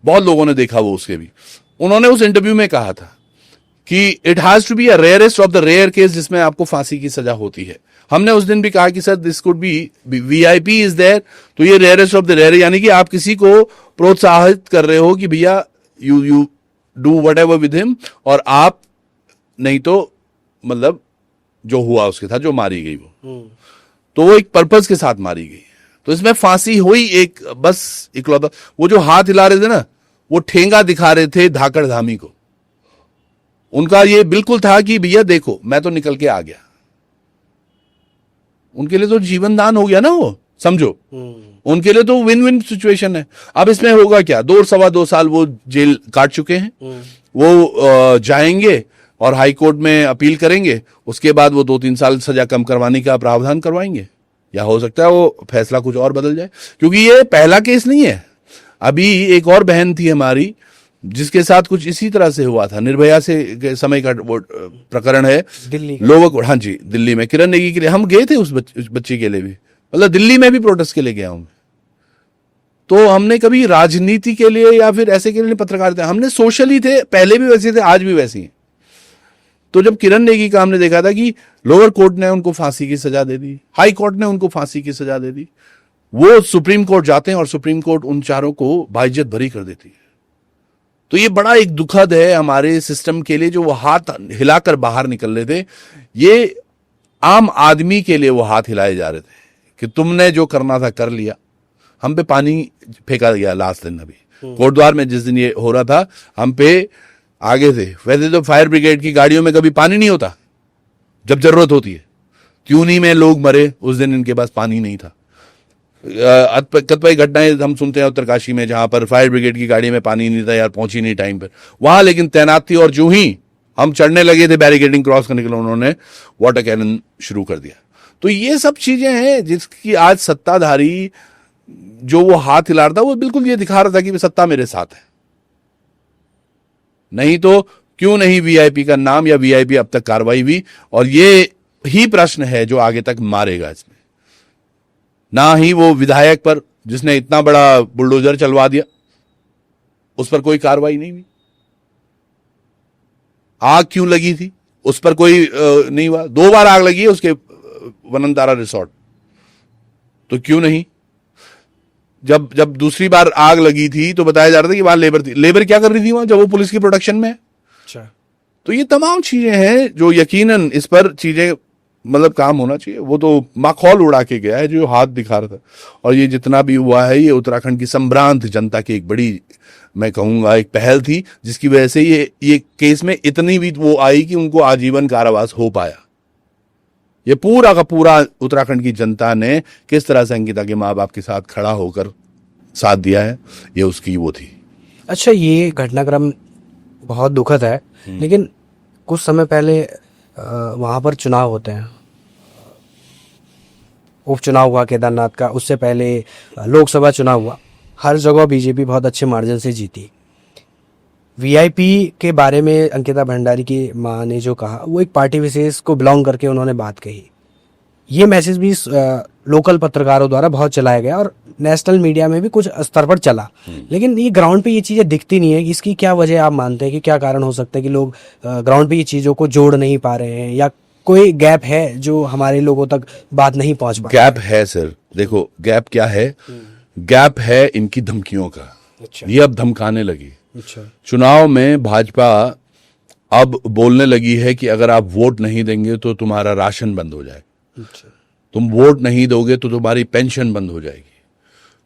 बहुत लोगों ने देखा वो उसके भी। उन्होंने उस इंटरव्यू में कहा था कि it has to be a rarest of the rare case जिसमें आपको फांसी की सजा होती है। हमने उस दिन भी कहा कि sir this could be VIP is there, तो ये रेयरेस्ट ऑफ द रेयर, यानी कि आप किसी को प्रोत्साहित कर रहे हो कि भैया you do whatever with him, और आप नहीं तो मतलब जो हुआ उसके साथ, जो मारी गई वो एक पर्पस के साथ मारी गई। तो इसमें फांसी हुई एक बस इकलौता। वो जो हाथ हिला रहे थे ना, वो ठेंगा दिखा रहे थे धाकड़ धामी को। उनका ये बिल्कुल था कि भैया देखो मैं तो निकल के आ गया। उनके लिए तो जीवन दान हो गया ना वो, समझो। उनके लिए तो विन विन सिचुएशन है। अब इसमें होगा क्या, 2-2.25 साल वो जेल काट चुके हैं, वो जाएंगे और हाई कोर्ट में अपील करेंगे, उसके बाद वो 2-3 साल सजा कम करवाने का प्रावधान करवाएंगे, या हो सकता है वो फैसला कुछ और बदल जाए, क्योंकि ये पहला केस नहीं है। अभी एक और बहन थी हमारी जिसके साथ कुछ इसी तरह से हुआ था, निर्भया से के समय का वो प्रकरण है दिल्ली, लोगों को, हाँ जी दिल्ली में, किरण नेगी के लिए हम गए थे, उस बच्ची के लिए भी, मतलब दिल्ली में भी प्रोटेस्ट के लिए गया हूं। तो हमने कभी राजनीति के लिए या फिर ऐसे के लिए पत्रकारिता, हमने सोशली थे, पहले भी वैसे थे, आज भी वैसे ही। तो जब किरण नेगी का हमने देखा था कि लोअर कोर्ट ने उनको फांसी की सजा दे दी, हाई कोर्ट ने उनको फांसी की सजा दे दी, वो सुप्रीम कोर्ट जाते हैं और सुप्रीम कोर्ट उन चारों को बाइज्जत भरी कर देती है। तो ये बड़ा एक दुखद है हमारे सिस्टम के लिए, जो वो हाथ हिलाकर बाहर निकल रहे थे, ये आम आदमी के लिए वो हाथ हिलाए जा रहे थे कि तुमने जो करना था कर लिया। हम पे पानी फेंका गया लास्ट दिन, अभी कोटद्वार में जिस दिन ये हो रहा था हम पे आगे थे। वैसे तो फायर ब्रिगेड की गाड़ियों में कभी पानी नहीं होता जब जरूरत होती है, त्यूनी में लोग मरे, उस दिन इनके पास पानी नहीं था। कतिपय घटनाएं हम सुनते हैं उत्तरकाशी में जहां पर फायर ब्रिगेड की गाड़ी में पानी नहीं था यार, पहुंची नहीं टाइम पर, वहां लेकिन तैनात थी, और जो ही हम चढ़ने लगे थे बैरिकेडिंग क्रॉस करने के लिए, उन्होंने वाटर कैनन शुरू कर दिया। तो ये सब चीजें हैं जिसकी आज सत्ताधारी जो वो हाथ हिला रहा था, वो बिल्कुल ये दिखा रहा था कि सत्ता मेरे साथ है। नहीं तो क्यों नहीं वीआईपी का नाम या वीआईपी अब तक कार्रवाई हुई, और ये ही प्रश्न है जो आगे तक मारेगा इसमें। ना ही वो विधायक पर जिसने इतना बड़ा बुलडोजर चलवा दिया, उस पर कोई कार्रवाई नहीं हुई। आग क्यों लगी थी, उस पर कोई नहीं हुआ। 2 बार आग लगी है उसके वनंतारा रिसोर्ट, तो क्यों नहीं। जब दूसरी बार आग लगी थी तो बताया जा रहा था कि वहां लेबर थी। लेबर क्या कर रही थी वहां जब वो पुलिस की प्रोटेक्शन में है? अच्छा। तो ये तमाम चीजें हैं जो यकीनन इस पर चीजें मतलब काम होना चाहिए। वो तो माखौल उड़ा के गया है जो हाथ दिखा रहा था, और ये जितना भी हुआ है ये उत्तराखंड की संभ्रांत जनता की एक बड़ी, मैं कहूंगा एक पहल थी, जिसकी वजह से ये केस में इतनी भी वो आई कि उनको आजीवन कारावास हो पाया। ये पूरा का पूरा उत्तराखंड की जनता ने किस तरह से अंकिता के माँ बाप के साथ खड़ा होकर साथ दिया है, ये उसकी वो थी। अच्छा, ये घटनाक्रम बहुत दुखद है, लेकिन कुछ समय पहले वहाँ पर चुनाव होते हैं, उपचुनाव हुआ केदारनाथ का, उससे पहले लोकसभा चुनाव हुआ, हर जगह बीजेपी बहुत अच्छे मार्जिन से जीती। वीआईपी के बारे में अंकिता भंडारी की मां ने जो कहा, वो एक पार्टी विशेष को बिलोंग करके उन्होंने बात कही। ये मैसेज भी लोकल पत्रकारों द्वारा बहुत चलाया गया और नेशनल मीडिया में भी कुछ स्तर पर चला, लेकिन ये ग्राउंड पे ये चीजें दिखती नहीं है। इसकी क्या वजह आप मानते हैं कि क्या कारण हो सकता है कि लोग ग्राउंड पे ये चीजों को जोड़ नहीं पा रहे हैं, या कोई गैप है जो हमारे लोगों तक बात नहीं पहुंच पा गैप है सर, देखो गैप क्या है, गैप है इनकी धमकियों का। अच्छा। ये अब धमकाने लगी। अच्छा। चुनाव में भाजपा अब बोलने लगी है कि अगर आप वोट नहीं देंगे तो तुम्हारा राशन बंद हो जाएगा, अच्छा। तुम वोट नहीं दोगे तो तुम्हारी पेंशन बंद हो जाएगी,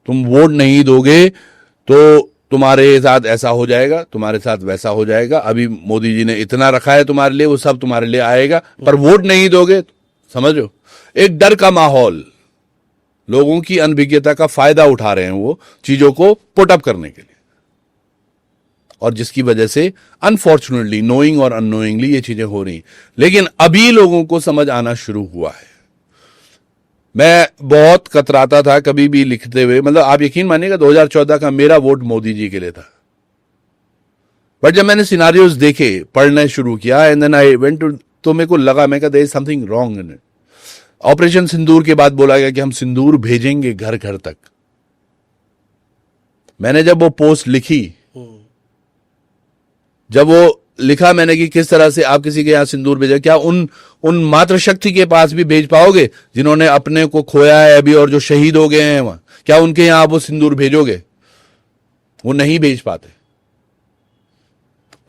तुम वोट नहीं दोगे तो तुम्हारे साथ ऐसा हो जाएगा, तुम्हारे साथ वैसा हो जाएगा। अभी मोदी जी ने इतना रखा है तुम्हारे लिए, वो सब तुम्हारे लिए आएगा, पर वोट नहीं दोगे। समझो, एक डर का माहौल, लोगों की अनभिज्ञता का फायदा उठा रहे हैं वो चीजों को पुट अप करने के लिए, और जिसकी वजह से अनफॉर्चुनेटली नोइंग और अननोइंगली ये चीजें हो रही। लेकिन अभी लोगों को समझ आना शुरू हुआ है। मैं बहुत कतराता था कभी भी लिखते हुए, मतलब आप यकीन मानिएगा 2014 का मेरा वोट मोदी जी के लिए था, बट जब मैंने सिनारियोज देखे, पढ़ने शुरू किया, and then I went to, तो मेरे को लगा, मैं there is something wrong in it. Operation Sindoor के बाद बोला गया कि हम सिंदूर भेजेंगे घर घर तक। मैंने जब वो पोस्ट लिखी, जब वो लिखा मैंने कि किस तरह से आप किसी के यहां सिंदूर भेजे, क्या उन मातृशक्ति के पास भी भेज पाओगे जिन्होंने अपने को खोया है अभी और जो शहीद हो गए हैं वहां, क्या उनके यहां आप वो सिंदूर भेजोगे? वो नहीं भेज पाते।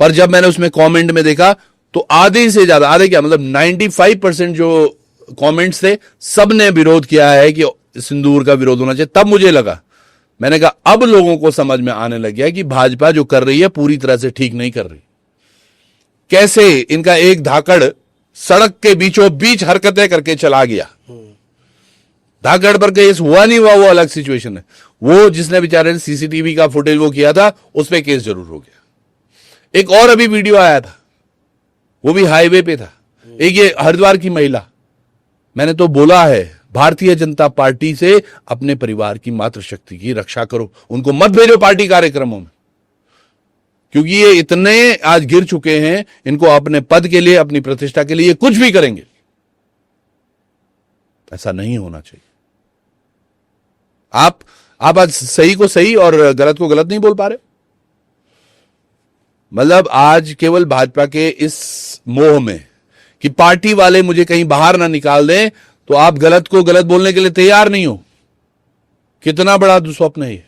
पर जब मैंने उसमें कमेंट में देखा तो आधे से ज्यादा, आधे क्या मतलब 95% जो कमेंट्स थे, सबने विरोध किया है कि सिंदूर का विरोध होना चाहिए। तब मुझे लगा, मैंने कहा अब लोगों को समझ में आने लग गया कि भाजपा जो कर रही है पूरी तरह से ठीक नहीं कर रही। कैसे इनका एक धाकड़ सड़क के बीचों बीच हरकतें करके चला गया। धाकड़ पर केस हुआ नहीं हुआ वो अलग सिचुएशन है, वो जिसने बेचारे ने सीसीटीवी का फुटेज वो किया था उस पर केस जरूर हो गया। एक और अभी वीडियो आया था, वो भी हाईवे पे था, एक ये हरिद्वार की महिला। मैंने तो बोला है भारतीय जनता पार्टी से अपने परिवार की मातृशक्ति की रक्षा करो, उनको मत भेजो पार्टी कार्यक्रमों में, क्योंकि ये इतने आज गिर चुके हैं, इनको अपने पद के लिए, अपनी प्रतिष्ठा के लिए कुछ भी करेंगे। ऐसा नहीं होना चाहिए। आप आज सही को सही और गलत को गलत नहीं बोल पा रहे। मतलब आज केवल भाजपा के इस मोह में कि पार्टी वाले मुझे कहीं बाहर ना निकाल दें, तो आप गलत को गलत बोलने के लिए तैयार नहीं हो। कितना बड़ा दुस्वप्न है ये।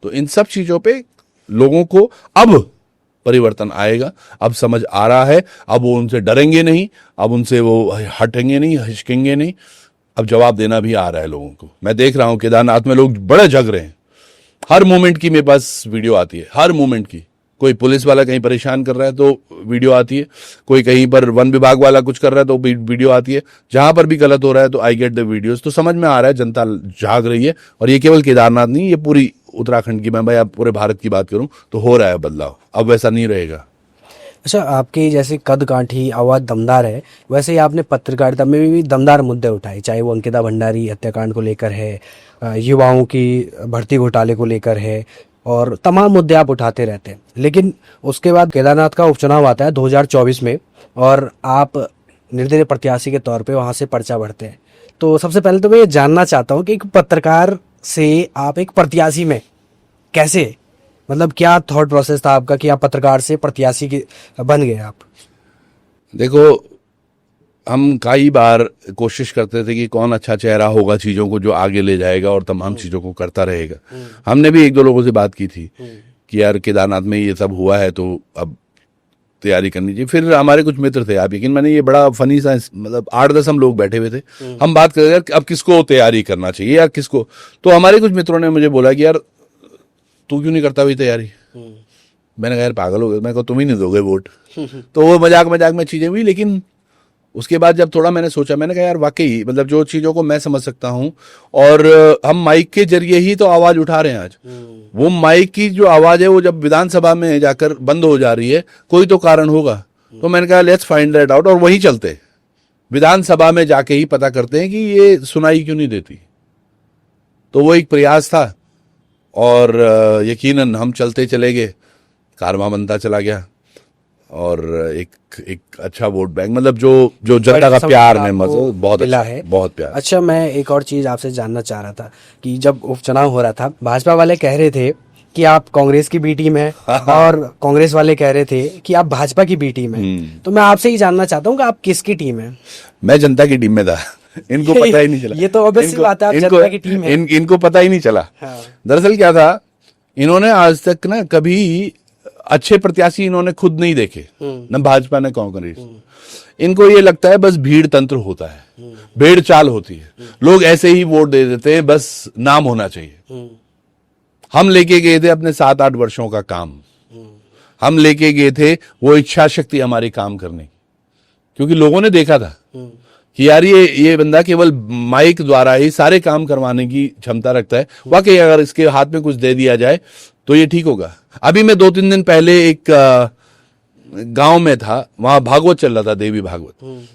तो इन सब चीजों पे लोगों को अब परिवर्तन आएगा, अब समझ आ रहा है, अब वो उनसे डरेंगे नहीं, अब उनसे वो हटेंगे नहीं, हिचकेंगे नहीं। अब जवाब देना भी आ रहा है लोगों को। मैं देख रहा हूं केदारनाथ में लोग बड़े जग रहे हैं। हर मोमेंट की मेरे पास वीडियो आती है, हर मोमेंट की। कोई पुलिस वाला कहीं परेशान कर रहा है तो वीडियो आती है, कोई कहीं पर वन विभाग वाला कुछ कर रहा है तो वीडियो आती है। जहां पर भी गलत हो रहा है तो आई गेट द वीडियोस। तो समझ में आ रहा है जनता जाग रही है। और ये केवल केदारनाथ नहीं, ये पूरी उत्तराखंड की, मैं भाई आप पूरे भारत की बात करूं तो हो रहा है बदलाव। अब वैसा नहीं रहेगा। अच्छा, आपके जैसे कद काठी आवाज दमदार है, वैसे ही आपने पत्रकारिता में भी दमदार मुद्दे उठाए, चाहे वो अंकिता भंडारी हत्याकांड को लेकर है, युवाओं की भर्ती घोटाले को लेकर है, और तमाम मुद्दे आप उठाते रहते हैं। लेकिन उसके बाद केदारनाथ का उपचुनाव आता है 2024 में, और आप निर्दलीय प्रत्याशी के तौर पे वहां से पर्चा भरते हैं। तो सबसे पहले तो मैं ये जानना चाहता हूँ कि एक पत्रकार से आप एक प्रत्याशी में कैसे, मतलब क्या थॉट प्रोसेस था आपका कि आप पत्रकार से प्रत्याशी के बन गए आप? देखो, हम कई बार कोशिश करते थे कि कौन अच्छा चेहरा होगा चीजों को जो आगे ले जाएगा और तमाम चीजों को करता रहेगा। हमने भी एक दो लोगों से बात की थी कि यार केदारनाथ में ये सब हुआ है तो अब तैयारी करनी चाहिए। फिर हमारे कुछ मित्र थे, आप यकीन मानिए, ये बड़ा फनी सा, मतलब 8-10 हम लोग बैठे हुए थे। हम बात कर रहे थे अब किसको तैयारी करना चाहिए यार, किसको। तो हमारे कुछ मित्रों ने मुझे बोला कि यार तू क्यों नहीं करता हुई तैयारी। मैंने कहा यार पागल हो गए, मैं कहा तुम ही नहीं दोगे वोट। तो वो मजाक मजाक में चीजें हुई। लेकिन उसके बाद जब थोड़ा मैंने सोचा, मैंने कहा यार वाकई, मतलब जो चीजों को मैं समझ सकता हूं, और हम माइक के जरिए ही तो आवाज उठा रहे हैं आज। वो माइक की जो आवाज है वो जब विधानसभा में जाकर बंद हो जा रही है, कोई तो कारण होगा। तो मैंने कहा लेट्स फाइंड दैट आउट, और वहीं चलते विधानसभा में जाके ही पता करते हैं कि ये सुनाई क्यों नहीं देती। तो वो एक प्रयास था, और यकीनन हम चलते चले गए, कारवां बनता चला गया। और एक अच्छा वोट बैंक, मतलब जो जनता का प्यार में मतलब बहुत मिला अच्छा है। बहुत प्यार। अच्छा, मैं एक और चीज आपसे जानना चाह रहा था कि जब उपचुनाव हो रहा था, भाजपा वाले कह रहे थे कि आप कांग्रेस की बी टीम है और कांग्रेस वाले कह रहे थे कि आप भाजपा की बी टीम है। तो मैं आपसे ही जानना चाहता हूँ कि आप किसकी टीम है? मैं जनता की टीम में था। इनको पता ही नहीं चला। ये तो obvious सी बात है, आप जनता की टीम है। इनको पता ही नहीं चला। हाँ। दरअसल क्या था, इन्होंने आज तक ना कभी अच्छे प्रत्याशी इन्होंने खुद नहीं देखे, न भाजपा न कांग्रेस। इनको ये लगता है बस भीड़ तंत्र होता है, भेड़ चाल होती है, लोग ऐसे ही वोट दे देते हैं, बस नाम होना चाहिए। हम लेके गए थे अपने 7-8 वर्षों का काम, हम लेके गए थे वो इच्छा शक्ति हमारी काम करने, क्योंकि लोगों ने देखा था कि यार ये बंदा केवल माइक द्वारा ही सारे काम करवाने की क्षमता रखता है। वाकई अगर इसके हाथ में कुछ दे दिया जाए तो ये ठीक होगा। अभी मैं 2-3 दिन पहले एक गांव में था, वहां भागवत चल रहा था, देवी भागवत।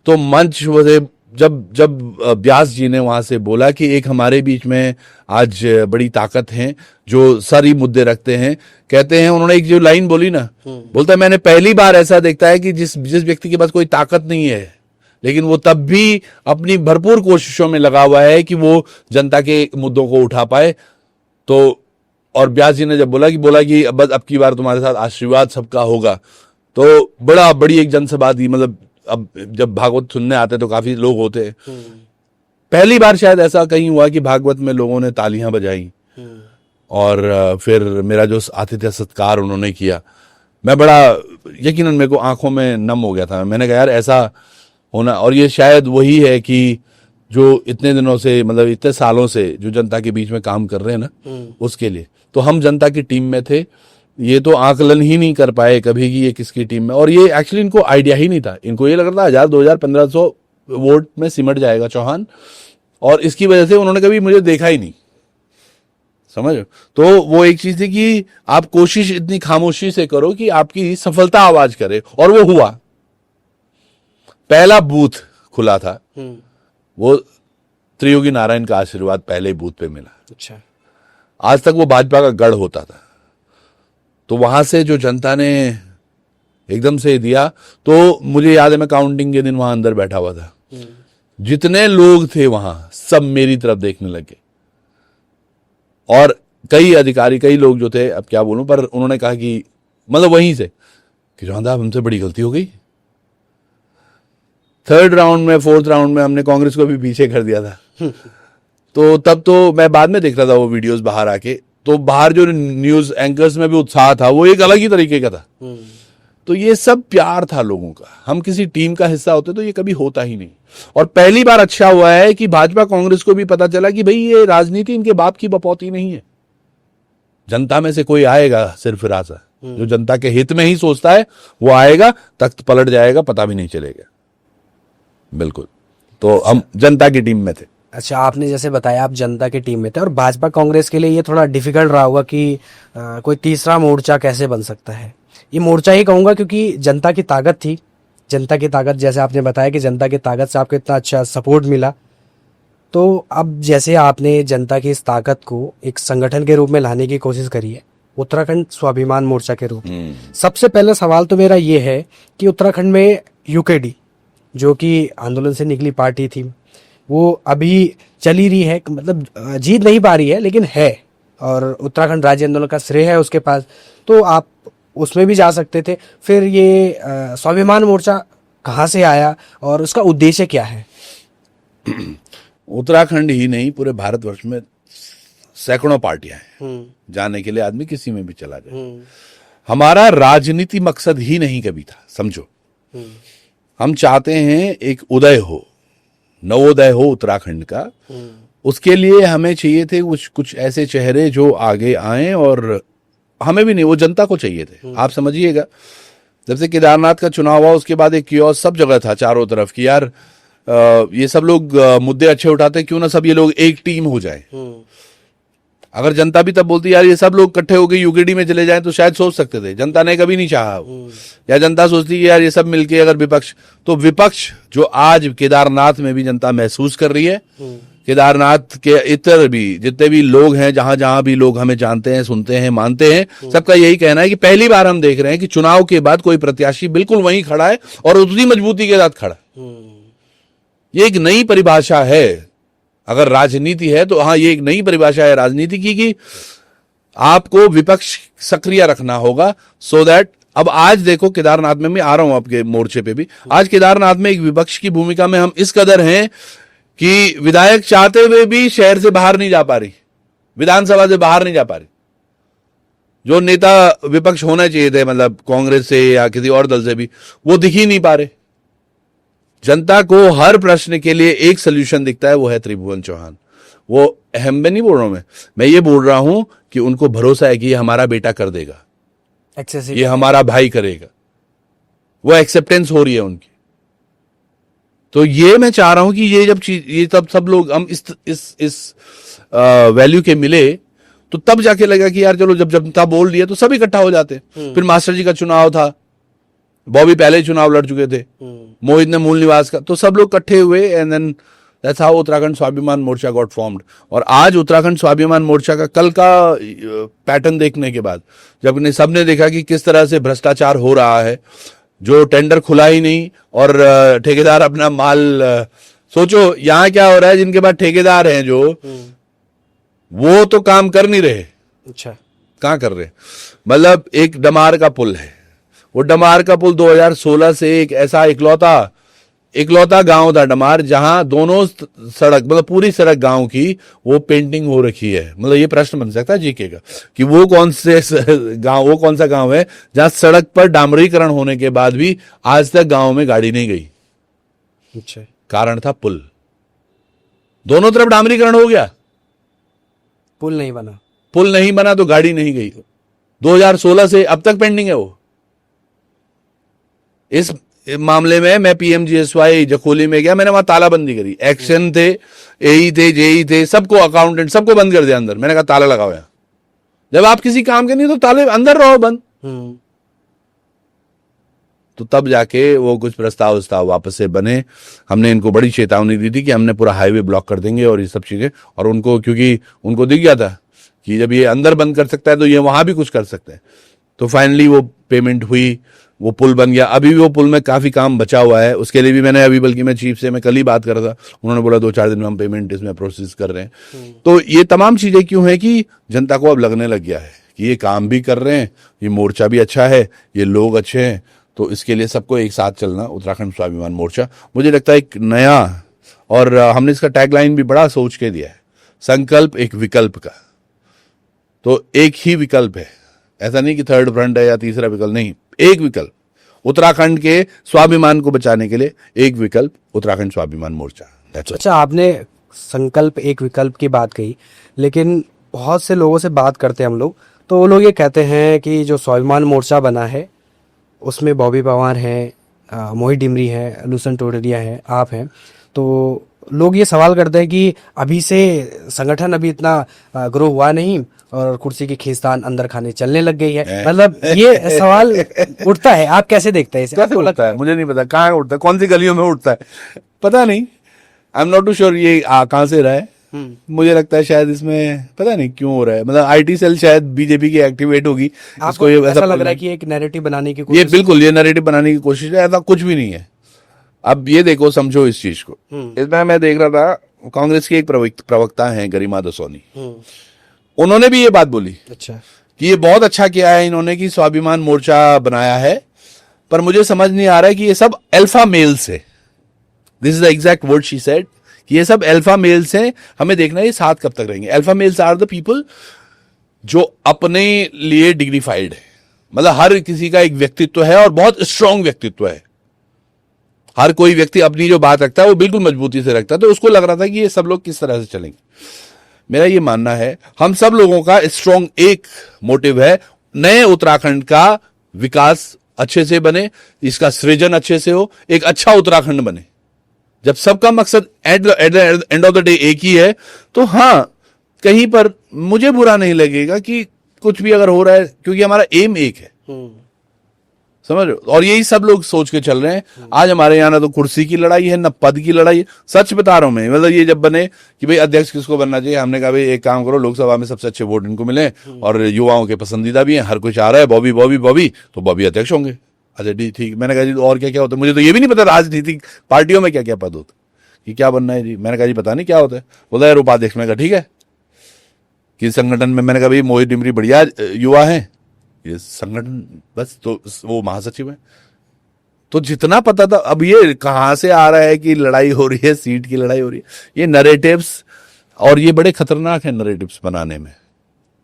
तो मंच से जब व्यास जी ने वहां से बोला कि एक हमारे बीच में आज बड़ी ताकत है जो सारी मुद्दे रखते हैं, कहते हैं, उन्होंने एक जो लाइन बोली ना, बोलता है मैंने पहली बार ऐसा देखता है कि जिस व्यक्ति के पास कोई ताकत नहीं है, लेकिन वो तब भी अपनी भरपूर कोशिशों में लगा हुआ है कि वो जनता के मुद्दों को उठा पाए। तो और व्यास जी ने जब बोला कि बस अब की बार तुम्हारे साथ आशीर्वाद सबका होगा, तो बड़ी एक जनसभा थी। मतलब अब जब भागवत सुनने आते तो काफी लोग होते हैं। पहली बार शायद ऐसा कहीं हुआ कि भागवत में लोगों ने तालियां बजाई और फिर मेरा जो आतिथ्य सत्कार उन्होंने किया, मैं बड़ा यकीनन मेरे को आंखों में नम हो गया था। मैंने कहा यार ऐसा होना, और ये शायद वही है कि जो इतने दिनों से, मतलब इतने सालों से जो जनता के बीच में काम कर रहे हैं ना, उसके लिए तो हम जनता की टीम में थे। ये तो आकलन ही नहीं कर पाए कभी कि ये किसकी टीम में, और ये एक्चुअली इनको आइडिया ही नहीं था। इनको ये लग रहा था 1000-1500 वोट में सिमट जाएगा चौहान, और इसकी वजह से उन्होंने कभी मुझे देखा ही नहीं, समझ। तो वो एक चीज थी कि आप कोशिश इतनी खामोशी से करो कि आपकी सफलता आवाज करे, और वो हुआ। पहला बूथ खुला था, वो त्रियोगी नारायण का आशीर्वाद पहले बूथ पे मिला। अच्छा। आज तक वो भाजपा का गढ़ होता था, तो वहां से जो जनता ने एकदम से दिया, तो मुझे याद है मैं काउंटिंग के दिन वहां अंदर बैठा हुआ था, जितने लोग थे वहां सब मेरी तरफ देखने लगे। और कई अधिकारी, कई लोग जो थे, अब क्या बोलूं, पर उन्होंने कहा कि मतलब वहीं से कि चौहान हमसे बड़ी गलती हो गई। 3rd राउंड में, 4th राउंड में हमने कांग्रेस को भी पीछे कर दिया था। तो तब तो मैं बाद में देख रहा था वो वीडियोस बाहर आके, तो बाहर जो न्यूज एंकर्स में भी उत्साह था वो एक अलग ही तरीके का था। तो ये सब प्यार था लोगों का। हम किसी टीम का हिस्सा होते तो ये कभी होता ही नहीं। और पहली बार अच्छा हुआ है कि भाजपा कांग्रेस को भी पता चला कि भाई ये राजनीति इनके बाप की बपौती नहीं है। जनता में से कोई आएगा सिर्फ राजा, जो जनता के हित में ही सोचता है वो आएगा, तख्त पलट जाएगा, पता भी नहीं चलेगा। बिल्कुल। तो हम जनता की टीम में थे। अच्छा, आपने जैसे बताया आप जनता की टीम में थे, और भाजपा कांग्रेस के लिए ये थोड़ा डिफिकल्ट रहा होगा कि कोई तीसरा मोर्चा कैसे बन सकता है। ये मोर्चा ही कहूंगा क्योंकि जनता की ताकत थी। जनता की ताकत, जैसे आपने बताया कि जनता की ताकत से आपको इतना अच्छा सपोर्ट मिला। तो अब जैसे आपने जनता की इस ताकत को एक संगठन के रूप में लाने की कोशिश करी है, उत्तराखंड स्वाभिमान मोर्चा के रूप में। सबसे पहले सवाल तो मेरा ये है कि उत्तराखंड में यूकेडी, जो कि आंदोलन से निकली पार्टी थी, वो अभी चली रही है, मतलब जीत नहीं पा रही है लेकिन है, और उत्तराखंड राज्य आंदोलन का श्रेय है उसके पास, तो आप उसमें भी जा सकते थे। फिर ये स्वाभिमान मोर्चा कहाँ से आया और उसका उद्देश्य क्या है? उत्तराखंड ही नहीं, पूरे भारतवर्ष में सैकड़ों पार्टियां हैं, जाने के लिए आदमी किसी में भी चला जाए। हमारा राजनीति मकसद ही नहीं कभी था, समझो। हम चाहते हैं एक उदय हो, नवोदय हो उत्तराखंड का। उसके लिए हमें चाहिए थे कुछ ऐसे चेहरे जो आगे आए, और हमें भी नहीं, वो जनता को चाहिए थे। आप समझिएगा, जब से केदारनाथ का चुनाव हुआ उसके बाद एक कियोस्क सब जगह था चारों तरफ कि यार ये सब लोग मुद्दे अच्छे उठाते, क्यों ना सब ये लोग एक टीम हो जाए। अगर जनता भी तब बोलती यार ये सब लोग इकट्ठे होकर यूकेडी में चले जाएं, तो शायद सोच सकते थे। जनता ने कभी नहीं चाहा। या जनता सोचती कि यार ये सब मिलके अगर विपक्ष, तो विपक्ष जो आज केदारनाथ में भी जनता महसूस कर रही है केदारनाथ के इतर भी जितने भी लोग हैं, जहां जहां भी लोग हमें जानते हैं, सुनते हैं, मानते हैं, सबका यही कहना है कि पहली बार हम देख रहे हैं कि चुनाव के बाद कोई प्रत्याशी बिल्कुल वहीं खड़ा है और उतनी मजबूती के साथ खड़ा है। ये एक नई परिभाषा है, अगर राजनीति है तो हाँ, ये एक नई परिभाषा है राजनीति की कि आपको विपक्ष सक्रिय रखना होगा, सो दैट अब आज देखो केदारनाथ में मैं आ रहा हूं आपके मोर्चे पे भी, आज केदारनाथ में एक विपक्ष की भूमिका में हम इस कदर हैं कि विधायक चाहते हुए भी शहर से बाहर नहीं जा पा रही, विधानसभा से बाहर नहीं जा पा रही। जो नेता विपक्ष होना चाहिए थे, मतलब कांग्रेस से या किसी और दल से भी, वो दिख ही नहीं पा रहे। जनता को हर प्रश्न के लिए एक सोल्यूशन दिखता है, वो है त्रिभुवन चौहान। वो अहम में नहीं बोल रहा हूं, मैं ये बोल रहा हूं कि उनको भरोसा है कि ये हमारा बेटा कर देगा, ये हमारा भाई करेगा, वो एक्सेप्टेंस हो रही है उनकी। तो ये मैं चाह रहा हूं कि ये जब ये तब सब लोग हम इस वैल्यू के मिले तो तब जाके लगा कि यार चलो, जब जनता बोल रही है तो सब इकट्ठा हो जाते। फिर मास्टर जी का चुनाव था, बॉबी पहले चुनाव लड़ चुके थे, मोहित ने मूल निवास का, तो सब लोग इकट्ठे हुए and then that's how Uttarakhand Swabhiman Morcha got formed. और आज उत्तराखंड स्वाभिमान मोर्चा का कल का पैटर्न देखने के बाद, जब सबने देखा कि किस तरह से भ्रष्टाचार हो रहा है, जो टेंडर खुला ही नहीं और ठेकेदार अपना माल, सोचो यहाँ क्या हो रहा है, जिनके पास ठेकेदार हैं जो, वो तो काम कर नहीं रहे। अच्छा, कहाँ कर रहे? मतलब एक डमार का पुल है, वो डमार का पुल 2016 से एक ऐसा इकलौता गांव था डमार, जहां दोनों सड़क, मतलब पूरी सड़क गांव की वो पेंटिंग हो रखी है। मतलब ये प्रश्न बन सकता है जीके का कि वो कौन सा गांव है जहां सड़क पर डामरीकरण होने के बाद भी आज तक गांव में गाड़ी नहीं गई। अच्छा, कारण था पुल, दोनों तरफ डामरीकरण हो गया, पुल नहीं बना तो गाड़ी नहीं गई। 2016 से अब तक पेंडिंग है वो। इस मामले में मैं पीएमजीएसवाई जखोली में गया, मैंने वहां तालाबंदी करी, एक्शन थे, एई थे, जेई थे, सबको, अकाउंटेंट सबको बंद कर दिया अंदर। मैंने कहा ताला लगाओ यहाँ, जब आप किसी काम के नहीं तो ताले अंदर रहो बंद। तो तब जाके वो कुछ प्रस्ताव वापस से बने। हमने इनको बड़ी चेतावनी दी थी कि हमने पूरा हाईवे ब्लॉक कर देंगे और ये सब चीजें, और उनको, क्योंकि उनको दिख गया था कि जब ये अंदर बंद कर सकता है तो ये वहां भी कुछ कर सकते हैं। तो फाइनली वो पेमेंट हुई, वो पुल बन गया। अभी भी वो पुल में काफी काम बचा हुआ है, उसके लिए भी मैंने अभी, बल्कि मैं चीफ से मैं कल ही बात कर रहा था, उन्होंने बोला 2-4 दिन में हम पेमेंट इसमें प्रोसेस कर रहे हैं। तो ये तमाम चीजें क्यों है कि जनता को अब लगने लग गया है कि ये काम भी कर रहे हैं, ये मोर्चा भी अच्छा है, ये लोग अच्छे हैं, तो इसके लिए सबको एक साथ चलना। उत्तराखंड स्वाभिमान मोर्चा मुझे लगता है एक नया, और हमने इसका टैगलाइन भी बड़ा सोच के दिया है, संकल्प एक विकल्प का। तो एक ही विकल्प है, ऐसा नहीं कि थर्ड फ्रंट है या तीसरा विकल्प, नहीं, एक विकल्प उत्तराखंड के स्वाभिमान को बचाने के लिए, एक विकल्प उत्तराखंड स्वाभिमान मोर्चा। अच्छा, आपने संकल्प एक विकल्प की बात कही, लेकिन बहुत से लोगों से बात करते हैं हम लोग, तो वो लोग ये कहते हैं कि जो स्वाभिमान मोर्चा बना है उसमें बॉबी पवार है, मोहित डिमरी है, लूसन टोडरिया है, आप हैं, तो लोग ये सवाल करते हैं कि अभी से संगठन अभी इतना ग्रो हुआ नहीं और कुर्सी की खींचतान अंदर खाने चलने लग गई है। मतलब ये सवाल उठता है, आप कैसे देखते हैं इसे? कैसे उठता है मुझे नहीं पता, कहाँ उठता है, कौन सी गलियों में उठता है, पता नहीं, I am not too sure ये कहाँ से रहा है। मुझे लगता है शायद इसमें पता नहीं क्यों हो रहा है, मतलब आईटी सेल शायद बीजेपी की एक्टिवेट होगी, आपको ये ऐसा लग रहा है कि एक नैरेटिव बनाने की कोशिश? ये बिल्कुल, ये नैरेटिव बनाने की कोशिश है, ऐसा कुछ भी नहीं है। अब ये देखो, समझो इस चीज को, इसमें मैं देख रहा था, कांग्रेस की एक प्रवक्ता है गरिमा दसोनी, उन्होंने भी ये बात बोली, अच्छा, कि ये बहुत अच्छा किया है इन्होंने कि स्वाभिमान मोर्चा बनाया है, पर मुझे समझ नहीं आ रहा है कि ये सब अल्फा मेल्स है। This is the exact word she said, कि ये सब अल्फा मेल्स हैं, हमें देखना है ये साथ कब तक रहेंगे। Alpha males are the people जो अपने लिए डिग्निफाइड है, मतलब हर किसी का एक व्यक्तित्व है और बहुत स्ट्रांग व्यक्तित्व है। हर कोई व्यक्ति अपनी जो बात रखता है वो बिल्कुल मजबूती से रखता है। तो उसको लग रहा था कि ये सब लोग किस तरह से चलेंगे। मेरा ये मानना है, हम सब लोगों का स्ट्रांग एक मोटिव है, नए उत्तराखंड का विकास अच्छे से बने, इसका सृजन अच्छे से हो, एक अच्छा उत्तराखंड बने। जब सबका मकसद at the end of the day एक ही है, तो हाँ, कहीं पर मुझे बुरा नहीं लगेगा कि कुछ भी अगर हो रहा है, क्योंकि हमारा एम एक है। समझ रहे हो? और यही सब लोग सोच के चल रहे हैं। आज हमारे यहाँ ना तो कुर्सी की लड़ाई है, ना पद की लड़ाई है। सच बता रहा हूं मैं। मतलब ये जब बने कि भाई अध्यक्ष किसको बनना चाहिए, हमने कहा भाई एक काम करो, लोकसभा में सबसे अच्छे वोट इनको मिले और युवाओं के पसंदीदा भी हैं, हर कोई चाह रहा है बॉबी बॉबी बॉबी, तो बॉबी अध्यक्ष होंगे। अच्छा जी ठीक। मैंने कहा जी और क्या क्या होता है, मुझे तो ये भी नहीं पता राजनीतिक पार्टियों में क्या क्या पद होता है कि क्या बनना है जी। मैंने कहा जी पता नहीं क्या होता है। बोला यार उपाध्यक्ष। मैं कहा ठीक है। कि संगठन में, मैंने कहा भाई मोहित डिमरी बढ़िया युवा है, ये संगठन बस, तो वो महासचिव है। तो जितना पता था, अब ये कहां से आ रहा है कि लड़ाई हो रही है, सीट की लड़ाई हो रही है। ये नरेटिव्स, और ये बड़े खतरनाक है नरेटिव्स बनाने में।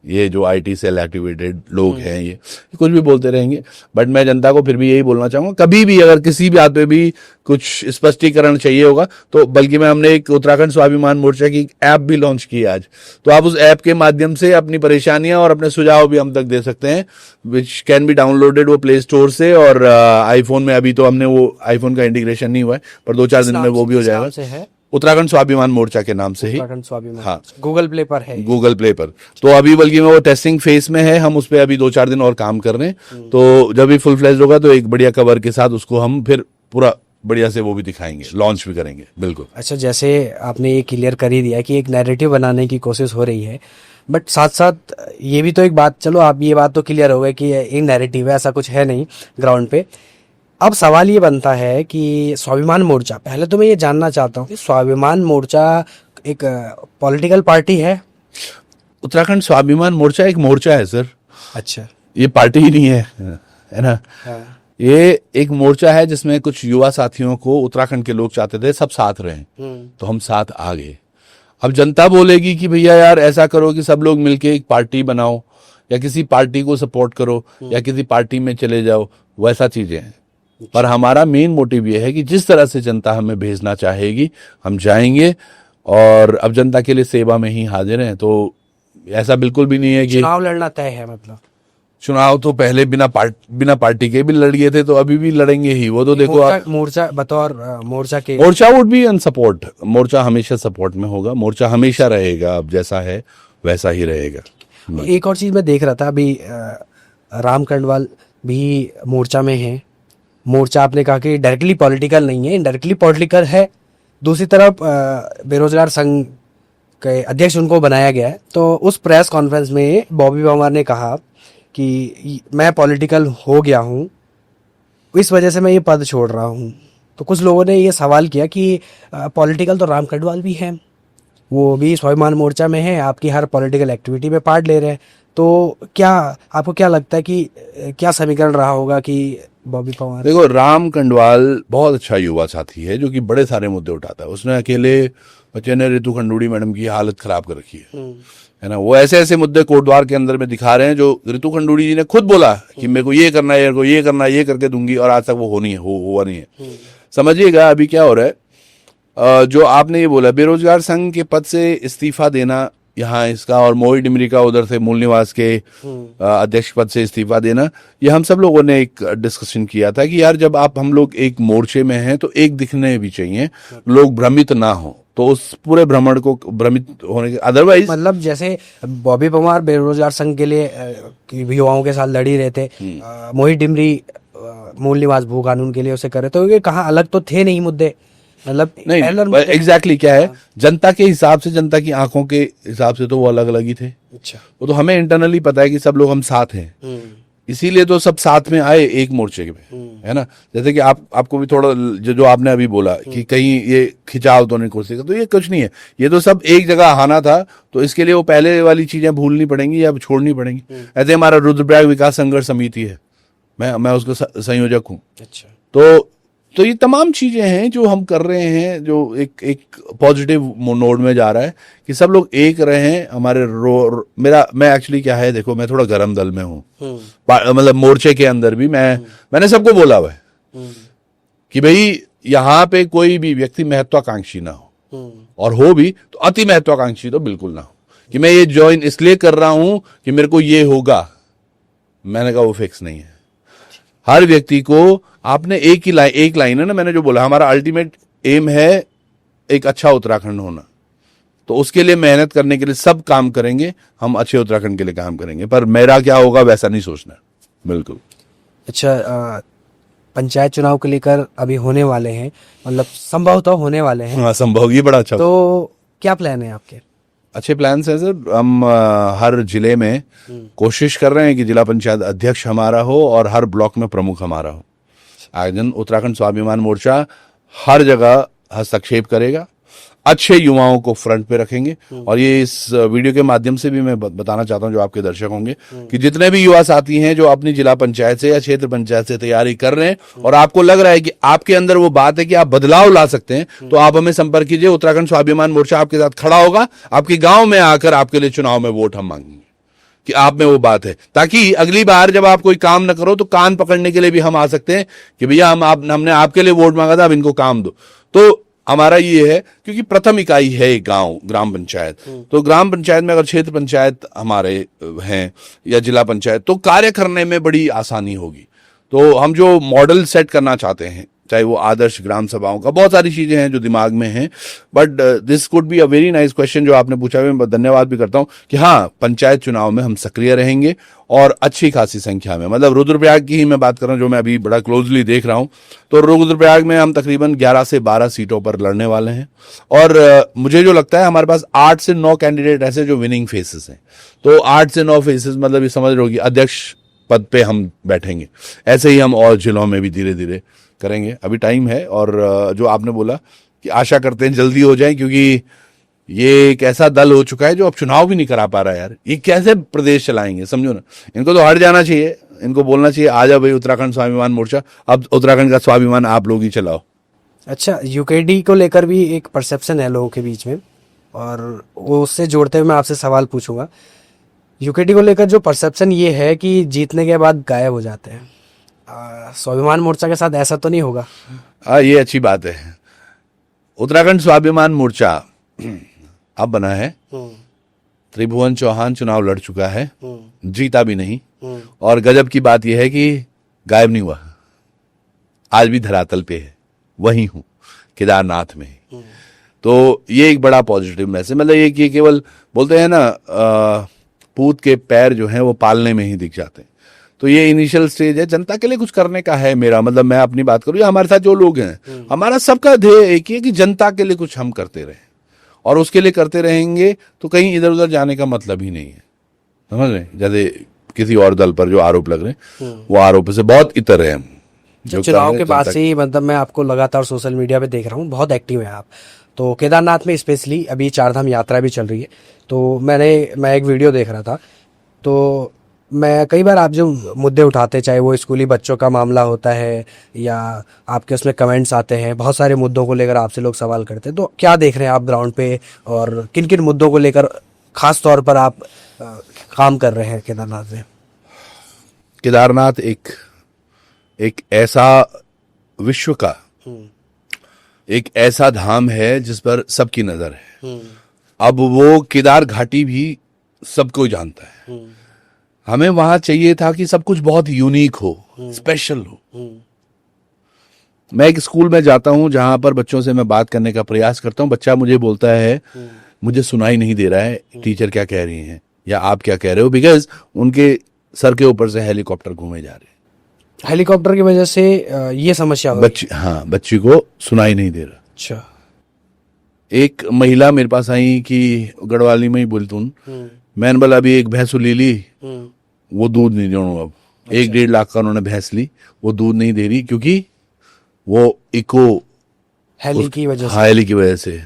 ये जो आईटी सेल एक्टिवेटेड लोग हैं, ये कुछ भी बोलते रहेंगे। बट मैं जनता को फिर भी यही बोलना चाहूंगा, कभी भी अगर किसी भी बात पे भी कुछ स्पष्टीकरण चाहिए होगा तो, बल्कि मैं, हमने एक उत्तराखंड स्वाभिमान मोर्चा की ऐप भी लॉन्च की आज, तो आप उस ऐप के माध्यम से अपनी परेशानियां और अपने सुझाव भी हम तक दे सकते हैं, विच कैन बी डाउनलोडेड वो प्ले स्टोर से। और आईफोन में अभी तो हमने वो आईफोन का इंटीग्रेशन नहीं हुआ है, पर 2-4 दिन में वो भी हो जाएगा। उत्तराखंड स्वाभिमान मोर्चा के नाम से ही, हाँ, गूगल प्ले पर है, गूगल प्ले पर। तो अभी बल्कि मैं वो टेस्टिंग फेस में है, हम उस पर अभी 2-4 दिन और काम कर रहे हैं। तो जब भी फुल फ्लैश होगा तो एक बढ़िया कवर के साथ उसको हम फिर पूरा बढ़िया से वो भी दिखाएंगे, लॉन्च भी करेंगे। बिल्कुल। अच्छा, जैसे आपने ये क्लियर कर ही दिया कि एक नैरेटिव बनाने की कोशिश हो रही है, बट साथ साथ ये भी तो एक बात, चलो आप ये बात तो क्लियर हो गई कि एक नैरेटिव है, ऐसा कुछ है नहीं ग्राउंड पे। अब सवाल ये बनता है कि स्वाभिमान मोर्चा, पहले तो मैं ये जानना चाहता हूँ कि स्वाभिमान मोर्चा एक पॉलिटिकल पार्टी है? उत्तराखंड स्वाभिमान मोर्चा एक मोर्चा है सर। अच्छा, ये पार्टी ही नहीं है ना? हाँ। ये एक मोर्चा है जिसमें कुछ युवा साथियों को उत्तराखंड के लोग चाहते थे सब साथ रहें, तो हम साथ आ गए। अब जनता बोलेगी कि भैया यार ऐसा करो कि सब लोग मिलके एक पार्टी बनाओ, या किसी पार्टी को सपोर्ट करो, या किसी पार्टी में चले जाओ, वैसा चीजें हैं। पर हमारा मेन मोटिव ये है कि जिस तरह से जनता हमें भेजना चाहेगी हम जाएंगे, और अब जनता के लिए सेवा में ही हाजिर हैं। तो ऐसा बिल्कुल भी नहीं है कि चुनाव लड़ना तय है। मतलब चुनाव तो पहले बिना पार्टी के भी लड़ गए थे, तो अभी भी लड़ेंगे ही। वो तो देखो आप, मोर्चा बतौर मोर्चा के, मोर्चा वुड बी इन सपोर्ट, मोर्चा हमेशा सपोर्ट में होगा, मोर्चा हमेशा रहेगा, अब जैसा है वैसा ही रहेगा। एक और चीज मैं देख रहा था अभी, राम कंडवाल भी मोर्चा में है। मोर्चा आपने कहा कि डायरेक्टली पॉलिटिकल नहीं है, इनडायरेक्टली पॉलिटिकल है। दूसरी तरफ बेरोजगार संघ के अध्यक्ष उनको बनाया गया है। तो उस प्रेस कॉन्फ्रेंस में बॉबी परमार ने कहा कि मैं पॉलिटिकल हो गया हूँ, इस वजह से मैं ये पद छोड़ रहा हूँ। तो कुछ लोगों ने ये सवाल किया कि पॉलिटिकल तो राम कंडवाल भी हैं, वो भी स्वाभिमान मोर्चा में है, आपकी हर पॉलिटिकल एक्टिविटी में पार्ट ले रहे हैं। तो क्या आपको क्या लगता है कि क्या समीकरण रहा होगा कि बॉबी परमार? देखो, राम कंडवाल बहुत अच्छा युवा साथी है जो कि बड़े सारे मुद्दे उठाता है। उसने अकेले बच्चे ने रितु खंडूड़ी मैडम की हालत खराब कर रखी है ना। वो ऐसे ऐसे मुद्दे कोटद्वार के अंदर में दिखा रहे हैं जो रितु खंडूड़ी जी ने खुद बोला कि मेरे को ये करना है, मेरे को ये करना है, ये करके दूंगी, और आज तक वो हुआ नहीं है। समझिएगा अभी क्या हो रहा है, जो आपने ये बोला बेरोजगार संघ के पद से इस्तीफा देना यहाँ इसका, और मोहित डिमरी का उधर से मूल निवास के अध्यक्ष पद से इस्तीफा देना, ये हम सब लोगों ने एक डिस्कशन किया था कि यार जब हम लोग एक मोर्चे में हैं तो एक दिखने भी चाहिए, लोग भ्रमित ना हो। तो उस पूरे भ्रमण को भ्रमित होने के, अदरवाइज मतलब जैसे बॉबी परमार बेरोजगार संघ के लिए युवाओं के साथ लड़ी रहे थे, मोहित डिमरी मूल निवास भू कानून के लिए उसे करे, तो ये कहाँ अलग तो थे नहीं मुद्दे? मतलब नहीं, एग्जैक्टली क्या है, जनता के हिसाब से, जनता की आंखों के हिसाब से तो वो अलग अलग ही थे। अच्छा, वो तो हमें इंटरनली पता है कि सब लोग हम साथ हैं, इसीलिए तो सब साथ में आए एक मोर्चे में, है ना। जैसे कि आपको भी थोड़ा जो आपने अभी बोला कि कहीं ये खिंचाव तो नहीं कुर्सी का, तो ये कुछ नहीं है, ये तो सब एक जगह आना था। तो इसके लिए वो पहले वाली चीजें भूलनी पड़ेंगी या छोड़नी पड़ेंगी। ऐसे हमारा रुद्रप्रयाग विकास संघर्ष समिति है, मैं उसका संयोजक हूँ। अच्छा, तो ये तमाम चीजें हैं जो हम कर रहे हैं, जो एक पॉजिटिव नोड में जा रहा है कि सब लोग एक रहे हैं। हमारे मैं एक्चुअली क्या है, देखो मैं थोड़ा गरम दल में हूँ, मतलब मोर्चे के अंदर भी मैंने सबको बोला हुआ है कि भाई यहाँ पे कोई भी व्यक्ति महत्वाकांक्षी ना हो, और हो भी तो अति महत्वाकांक्षी तो बिल्कुल ना हो कि मैं ये ज्वाइन इसलिए कर रहा हूं कि मेरे को ये होगा। मैंने कहा वो फिक्स नहीं है। हर व्यक्ति को आपने एक लाइन है ना, मैंने जो बोला, हमारा अल्टीमेट एम है एक अच्छा उत्तराखंड होना। तो उसके लिए मेहनत करने के लिए सब काम करेंगे, हम अच्छे उत्तराखंड के लिए काम करेंगे, पर मेरा क्या होगा वैसा नहीं सोचना। बिल्कुल। अच्छा, पंचायत चुनाव को लेकर अभी होने वाले हैं, मतलब संभवतः होने वाले हैं, हाँ, संभव, ये बड़ा अच्छा। तो क्या प्लान है आपके? अच्छे प्लान्स हैं सर। हम हर जिले में कोशिश कर रहे हैं कि जिला पंचायत अध्यक्ष हमारा हो और हर ब्लॉक में प्रमुख हमारा हो। आयोजन उत्तराखंड स्वाभिमान मोर्चा हर जगह हस्तक्षेप करेगा, अच्छे युवाओं को फ्रंट पे रखेंगे। और ये इस वीडियो के माध्यम से भी मैं बताना चाहता हूं जो आपके दर्शक होंगे कि जितने भी युवा साथी हैं जो अपनी जिला पंचायत से या क्षेत्र पंचायत से तैयारी कर रहे हैं और आपको लग रहा है कि आपके अंदर वो बात है कि आप बदलाव ला सकते हैं, तो आप हमें संपर्क कीजिए। उत्तराखंड स्वाभिमान मोर्चा आपके साथ खड़ा होगा, आपके गांव में आकर आपके लिए चुनाव में वोट हम मांगेंगे कि आप में वो बात है, ताकि अगली बार जब आप कोई काम न करो तो कान पकड़ने के लिए भी हम आ सकते हैं कि भैया हमने आपके लिए वोट मांगा था, अब इनको काम दो। तो हमारा ये है, क्योंकि प्रथम इकाई है एक गांव ग्राम पंचायत, तो ग्राम पंचायत में अगर क्षेत्र पंचायत हमारे हैं या जिला पंचायत, तो कार्य करने में बड़ी आसानी होगी। तो हम जो मॉडल सेट करना चाहते हैं, चाहे वो आदर्श ग्राम सभाओं का, बहुत सारी चीजें हैं जो दिमाग में हैं, but this could be a very nice question जो आपने पूछा है। मैं धन्यवाद भी करता हूं कि हाँ, पंचायत चुनाव में हम सक्रिय रहेंगे और अच्छी खासी संख्या में। मतलब रुद्रप्रयाग की ही मैं बात कर रहा हूं जो मैं अभी बड़ा क्लोजली देख रहा हूं, तो रुद्रप्रयाग में हम तकरीबन 11 से 12 सीटों पर लड़ने वाले हैं। और मुझे जो लगता है हमारे पास 8 से 9 कैंडिडेट ऐसे जो विनिंग फेसेस हैं। तो 8 से 9 फेसेस मतलब ये समझ लो कि अध्यक्ष पद पे हम बैठेंगे। ऐसे ही हम और जिलों में भी धीरे धीरे करेंगे, अभी टाइम है। और जो आपने बोला कि आशा करते हैं जल्दी हो जाए, क्योंकि ये एक ऐसा दल हो चुका है जो अब चुनाव भी नहीं करा पा रहा है यार। ये कैसे प्रदेश चलाएंगे, समझो ना। इनको तो हट जाना चाहिए, इनको बोलना चाहिए आ जाओ भाई उत्तराखंड स्वाभिमान मोर्चा, अब उत्तराखंड का स्वाभिमान आप लोग ही चलाओ। अच्छा, यूकेडी को लेकर भी एक परसेप्शन है लोगों के बीच में, और वो उससे जोड़ते हुए मैं आपसे सवाल पूछूंगा। यूकेडी को लेकर जो परसेप्शन ये है कि जीतने के बाद गायब हो जाते हैं, स्वाभिमान मोर्चा के साथ ऐसा तो नहीं होगा? ये अच्छी बात है। उत्तराखंड स्वाभिमान मोर्चा अब बना है, त्रिभुवन चौहान चुनाव लड़ चुका है, जीता भी नहीं, और गजब की बात यह है कि गायब नहीं हुआ, आज भी धरातल पे है, वहीं हूं केदारनाथ में। तो ये एक बड़ा पॉजिटिव मैसेज, मतलब ये कि केवल बोलते हैं ना पूत के पैर जो हैं वो पालने में ही दिख जाते हैं। तो ये इनिशियल स्टेज है, जनता के लिए कुछ करने का है मेरा, मतलब मैं अपनी बात करूं या हमारे साथ जो लोग हैं, हमारा सबका ध्येय एक ही है कि जनता के लिए कुछ हम करते रहें, और उसके लिए करते रहेंगे तो कहीं इधर उधर जाने का मतलब ही नहीं है, समझ रहे? जैसे किसी और दल पर जो आरोप लग रहे हैं वो आरोप से बहुत इतर है हम जो चुनाव के बाद से ही, मतलब मैं आपको लगातार सोशल मीडिया पे देख रहा हूँ, बहुत एक्टिव है आप। तो केदारनाथ में स्पेशली अभी 4 धाम यात्रा भी चल रही है, तो मैं एक वीडियो देख रहा था, तो मैं कई बार आप जो मुद्दे उठाते, चाहे वो स्कूली बच्चों का मामला होता है या आपके उसमें कमेंट्स आते हैं, बहुत सारे मुद्दों को लेकर आपसे लोग सवाल करते हैं, तो क्या देख रहे हैं आप ग्राउंड पे और किन किन मुद्दों को लेकर खास तौर पर आप काम कर रहे हैं केदारनाथ में? केदारनाथ एक ऐसा विश्व का एक ऐसा धाम है जिस पर सबकी नजर है। अब वो केदार घाटी भी सबको जानता है। हमें वहां चाहिए था कि सब कुछ बहुत यूनिक हो, स्पेशल हो। मैं एक स्कूल में जाता हूं जहां पर बच्चों से मैं बात करने का प्रयास करता हूं, बच्चा मुझे बोलता है मुझे सुनाई नहीं दे रहा है टीचर क्या कह रही हैं या आप क्या कह रहे हो, बिकॉज उनके सर के ऊपर से हेलीकॉप्टर घूमे जा रहे हैं। हेलीकॉप्टर की वजह से ये समस्या हो रही है। हाँ, बच्ची को सुनाई नहीं दे रहा। अच्छा। एक महिला मेरे पास आई कि गढ़वाली में ही बोलतून, मैंने बोला अभी एक भैंस ले ली, वो दूध नहीं दे रहा। अब 1-1.5 लाख का उन्होंने भैंस ली, वो दूध नहीं दे रही क्योंकि वो इको हेली की वजह से। हाँ, हेली की वजह से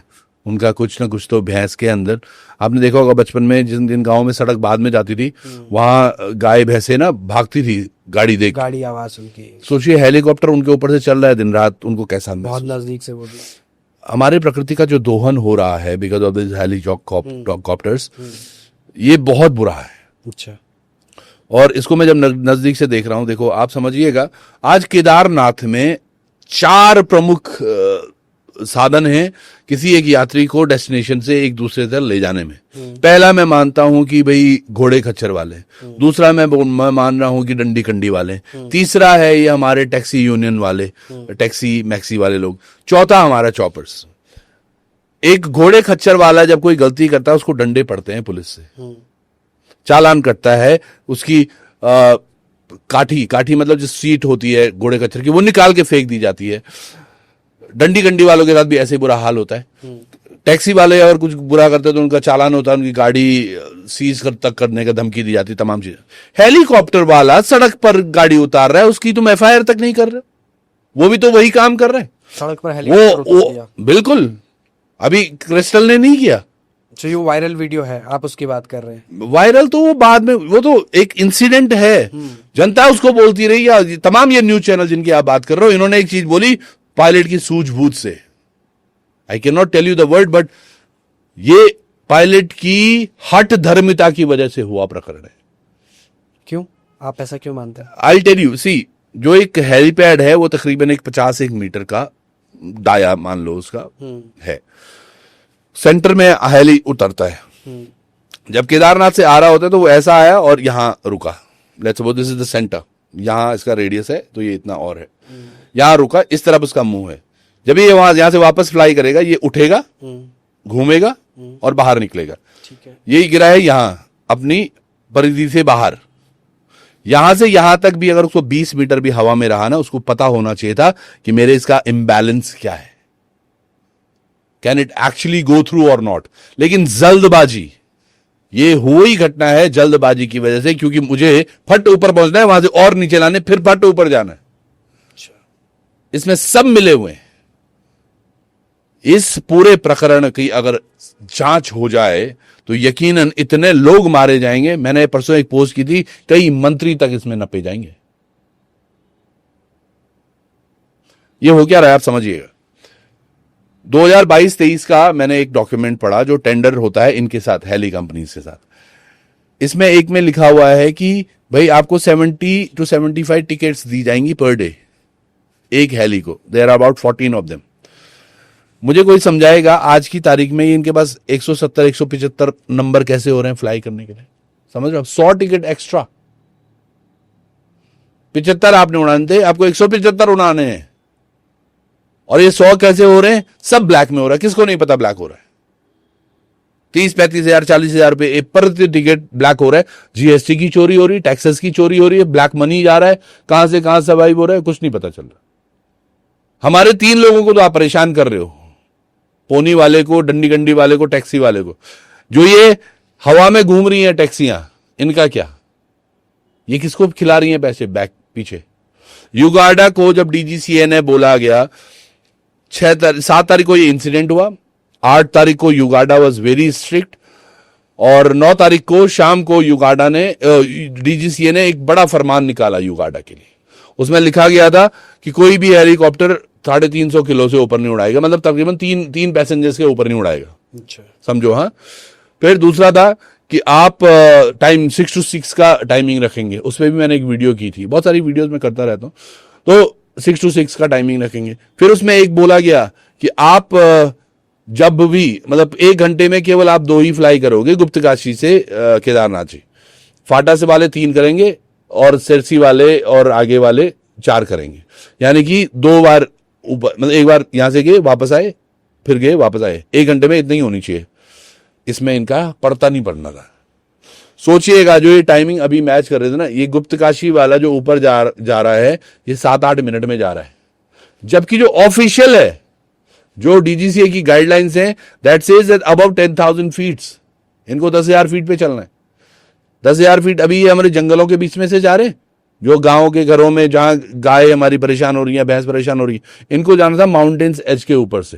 उनका कुछ ना कुछ तो भैंस के अंदर। आपने देखा होगा बचपन में जिन गांव में सड़क बाद में जाती थी वहां गाय भैंसे ना भागती थी गाड़ी देख, गाड़ी आवाज उनकी। सोचिए हेलीकॉप्टर उनके ऊपर से चल रहा है दिन रात, उनको कैसा बहुत नजदीक से वो भी। हमारी प्रकृति का जो दोहन हो रहा है बिकॉज ऑफ दिस हेलीकॉप्टर्स, ये बहुत बुरा है। अच्छा। और इसको मैं जब नजदीक से देख रहा हूं, देखो आप समझिएगा, आज केदारनाथ में 4 प्रमुख साधन हैं किसी एक यात्री को डेस्टिनेशन से एक दूसरे तक ले जाने में। पहला मैं मानता हूं कि भाई घोड़े खच्चर वाले, दूसरा मैं मान रहा हूं कि डंडी कंडी वाले, तीसरा है ये हमारे टैक्सी यूनियन वाले, टैक्सी मैक्सी वाले लोग, चौथा हमारा चॉपर्स। एक घोड़े खच्चर वाला जब कोई गलती करता है उसको डंडे पड़ते हैं पुलिस से, चालान कटता है, उसकी काठी मतलब जो सीट होती है घोड़े खच्चर की, वो निकाल के फेंक दी जाती है। डंडी कंडी वालों के साथ भी ऐसे बुरा हाल होता है। टैक्सी वाले अगर कुछ बुरा करते हैं तो उनका चालान होता है, उनकी गाड़ी सीज तक करने का धमकी दी जाती है, तमाम चीजें। हेलीकॉप्टर वाला सड़क पर गाड़ी उतार रहा है, उसकी तुम एफआईआर तक नहीं कर रहे, वो भी तो वही काम कर रहे हैं। सड़क पर हेलीकॉप्टर उतार दिया। बिल्कुल, अभी क्रिस्टल ने नहीं किया। जो ये वायरल वीडियो है आप उसकी बात कर रहे हैं। वायरल तो वो बाद में, वो तो एक इंसिडेंट है, जनता उसको बोलती रही। या तमाम ये न्यूज चैनल जिनकी आप बात कर रहे हो, इन्होंने एक चीज बोली पायलट की सूझबूझ से। I can not tell you the word, but ये पायलट की हठ धर्मिता की वजह से हुआ प्रकरण है। क्यों, आप ऐसा क्यों मानते हैं? आई टेल यू, सी, जो एक हेलीपैड है वो तकरीबन एक 50 मीटर का डाया मान लो उसका है। सेंटर में हेली उतरता है। जब केदारनाथ से आ रहा होता है तो वो ऐसा आया और यहां रुका। Let's suppose this is the centre, यहां इसका रेडियस है तो ये इतना और है, यहां रुका, इस तरफ उसका मुंह है। जब ये यहां से वापस फ्लाई करेगा, ये उठेगा, घूमेगा और बाहर निकलेगा। ठीक है। यही गिरा है यहां अपनी परिधि से बाहर। यहां से यहां तक भी अगर उसको 20 मीटर भी हवा में रहा ना, उसको पता होना चाहिए था कि मेरे इसका इम्बैलेंस क्या है, can it actually go through और नॉट। लेकिन जल्दबाजी, ये हुई घटना है जल्दबाजी की वजह से, क्योंकि मुझे फट ऊपर पहुंचना है, वहां से और नीचे लाने, फिर फट ऊपर जाना है। इसमें सब मिले हुए हैं। इस पूरे प्रकरण की अगर जांच हो जाए तो यकीनन इतने लोग मारे जाएंगे। मैंने परसों एक पोस्ट की थी, कई मंत्री तक इसमें नपे जाएंगे। ये हो क्या रहा है आप समझिएगा। 2022-23 का मैंने एक डॉक्यूमेंट पढ़ा जो टेंडर होता है इनके साथ, हेली कंपनी के साथ। इसमें एक में लिखा हुआ है कि भाई आपको 70 to 75 टिकट्स दी जाएंगी पर डे एक हेली को। There are about 14 of them. मुझे कोई समझाएगा आज की तारीख में इनके पास 170-175 नंबर कैसे हो रहे हैं फ्लाई करने के लिए? समझ रहे हो? 100 टिकट एक्स्ट्रा, 75 आपने उड़ाने थे, आपको 175 उड़ाने हैं। और ये 100 कैसे हो रहे हैं? सब ब्लैक में हो रहा है। किसको नहीं पता ब्लैक हो रहा है? 30-35 हजार 40 हजार रुपए पर टिकट ब्लैक हो रहा है। जीएसटी की चोरी हो रही है, टैक्सेस की चोरी हो रही है, ब्लैक मनी जा रहा है, कहां से कहां सर्वाइव हो रहा है, कुछ नहीं पता चल रहा। हमारे 3 लोगों को तो आप परेशान कर रहे हो, पोनी वाले को, डंडी गंडी वाले को, टैक्सी वाले को। जो ये हवा में घूम रही हैं टैक्सियां, इनका क्या? ये किसको खिला रही हैं पैसे बैक पीछे? युगाडा को जब डीजीसीए ने बोला गया, 7 तारीख को ये इंसिडेंट हुआ, 8 तारीख को युगाडा वॉज वेरी स्ट्रिक्ट, और 9 तारीख को शाम को युगाडा ने, डीजीसीए ने एक बड़ा फरमान निकाला युगाडा के लिए। उसमें लिखा गया था कि कोई भी हेलीकॉप्टर 350 किलो से ऊपर नहीं उड़ाएगा, मतलब तकरीबन 3 पैसेंजर्स के ऊपर नहीं उड़ाएगा। अच्छा, समझो। हाँ, फिर दूसरा था कि आप टाइम 6 to 6 का टाइमिंग रखेंगे। उस पर भी मैंने एक वीडियो की थी, बहुत सारी वीडियोस में करता रहता हूं, तो 6 to 6 का टाइमिंग रखेंगे। फिर उसमें एक बोला गया कि आप जब भी, मतलब 1 घंटे में केवल आप 2 ही फ्लाई करोगे, गुप्तकाशी से केदारनाथ जी। फाटा से वाले 3 करेंगे और सिरसी वाले और आगे वाले 4 करेंगे। यानी कि 2 बार ऊपर, मतलब एक बार यहां से गए वापस आए, फिर गए वापस आए। 1 घंटे में इतना ही होनी चाहिए। इसमें इनका पड़ता नहीं पड़ना था। सोचिएगा, जो ये टाइमिंग अभी मैच कर रहे थे ना, ये गुप्तकाशी वाला जो ऊपर जा रहा है, ये 7-8 मिनट में जा रहा है, जबकि जो ऑफिशियल है, जो डीजीसीए की गाइडलाइंस है, that says that above 10,000 feets इनको 10,000 फीट पे चलना है। 10,000 फीट अभी ये हमारे जंगलों के बीच में से जा रहे हैं, जो गांव के घरों में जहां गाय हमारी परेशान हो रही है, भैंस परेशान हो रही है, इनको जाना था माउंटेन्स एज के ऊपर से।